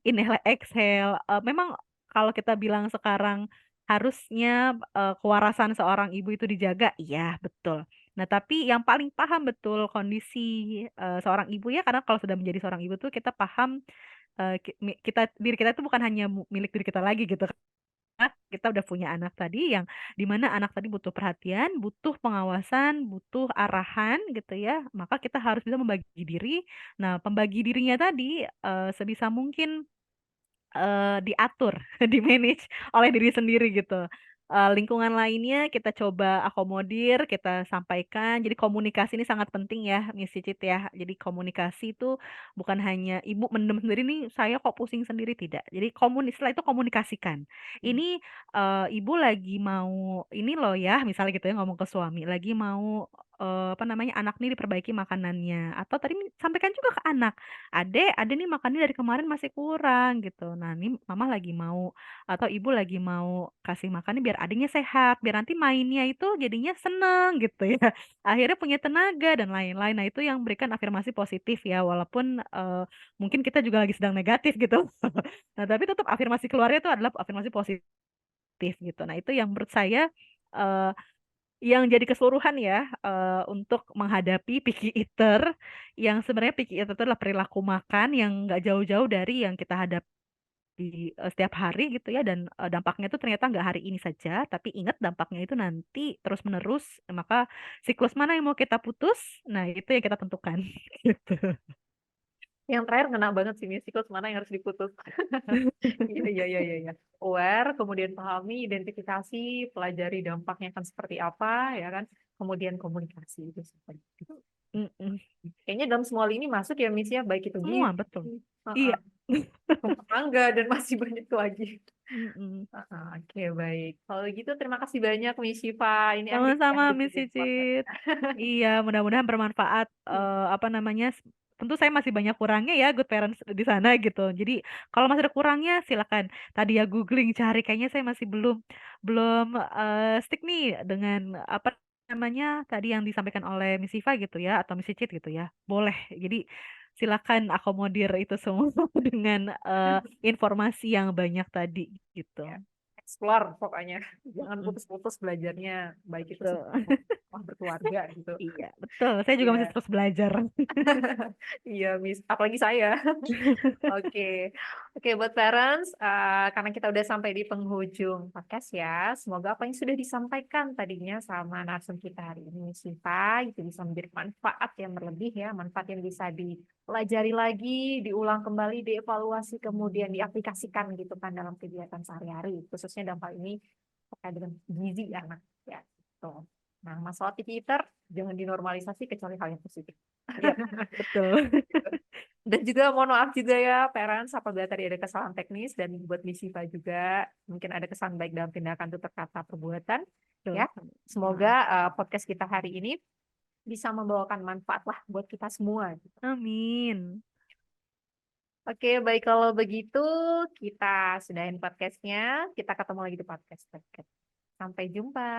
inhale exhale. Memang kalau kita bilang sekarang harusnya kewarasan seorang ibu itu dijaga, iya betul. Nah, tapi yang paling paham betul kondisi seorang ibu ya, karena kalau sudah menjadi seorang ibu tuh kita paham diri kita itu bukan hanya milik diri kita lagi gitu. Kita udah punya anak tadi yang dimana anak tadi butuh perhatian, butuh pengawasan, butuh arahan gitu ya. Maka kita harus bisa membagi diri. Nah, pembagi dirinya tadi sebisa mungkin diatur, di-manage oleh diri sendiri gitu. Lingkungan lainnya kita coba akomodir, kita sampaikan. Jadi komunikasi ini sangat penting ya, Miss Cicit ya. Jadi komunikasi itu bukan hanya ibu mendem sendiri nih, saya kok pusing sendiri tidak. Jadi setelah itu komunikasikan. Ini ibu lagi mau ini loh ya, misalnya gitu ya ngomong ke suami, lagi mau apa namanya anak nih diperbaiki makanannya. Atau tadi sampaikan juga ke anak ada nih makannya dari kemarin masih kurang gitu. Nah, ini mama lagi mau atau ibu lagi mau kasih makannya biar adiknya sehat, biar nanti mainnya itu jadinya seneng gitu ya. Akhirnya punya tenaga dan lain-lain. Nah, itu yang berikan afirmasi positif ya, walaupun mungkin kita juga lagi sedang negatif gitu. Nah, tapi tetap afirmasi keluarnya itu adalah afirmasi positif gitu. Nah, itu yang menurut saya eh, yang jadi keseluruhan ya untuk menghadapi picky eater yang sebenarnya picky eater itu adalah perilaku makan yang nggak jauh-jauh dari yang kita hadapi setiap hari gitu ya dan dampaknya itu ternyata nggak hari ini saja tapi ingat dampaknya itu nanti terus-menerus maka siklus mana yang mau kita putus nah itu yang kita tentukan gitu. Yang terakhir ngena banget sih, nih, siklus mana yang harus diputus. Iya, iya, iya, iya, iya. Aware, kemudian pahami, identifikasi, pelajari dampaknya akan seperti apa, ya kan? Kemudian komunikasi itu seperti itu. Mm-mm. Kayaknya dalam semua lini masuk ya, Miss ya, baik itu Semua gizi, betul heeh, iya. rumah tangga, dan masih banyak lagi. Mm-mm. Oke, baik. Kalau gitu, terima kasih banyak, Miss Shiva. Ini asik ya, Sama-sama Miss diskusi podcast. Cicit. Iya, mudah-mudahan bermanfaat. Apa namanya? Tentu saya masih banyak kurangnya ya, good parents di sana gitu. Jadi kalau masih ada kurangnya, silakan. Tadi ya googling cari, kayaknya saya masih belum belum stick nih dengan apa namanya tadi yang disampaikan oleh Miss Siva gitu ya, atau Miss Cicit gitu ya. Boleh. Jadi silakan akomodir itu semua dengan informasi yang banyak tadi gitu. Ya, explore pokoknya. Jangan Mm-mm, putus-putus belajarnya, baik itu betul. wah berkeluarga gitu. Iya, betul. Saya juga Iya, masih terus belajar. iya, apalagi saya. Oke, oke buat parents, karena kita udah sampai di penghujung podcast ya, semoga apa yang sudah disampaikan tadinya sama narsum kita hari ini, Syifa, itu bisa menjadi manfaat yang berlebih ya, manfaat yang bisa dipelajari lagi, diulang kembali, dievaluasi, kemudian diaplikasikan gitu kan dalam kegiatan sehari-hari, khususnya dalam hal ini terkait dengan gizi anak ya. Gitu. Nah, masalah picky eater jangan dinormalisasi kecuali hal yang positif. Yap, betul. Dan juga mohon maaf juga ya parents apabila tadi ada kesalahan teknis dan buat Miss Siva juga mungkin ada kesan baik dalam tindakan itu terkata perbuatan Betul. ya. Semoga Maaf. podcast kita hari ini bisa membawakan manfaat lah buat kita semua gitu. Amin. Oke, baik kalau begitu kita sudahin podcastnya. Kita ketemu lagi di podcast berikut. Sampai jumpa.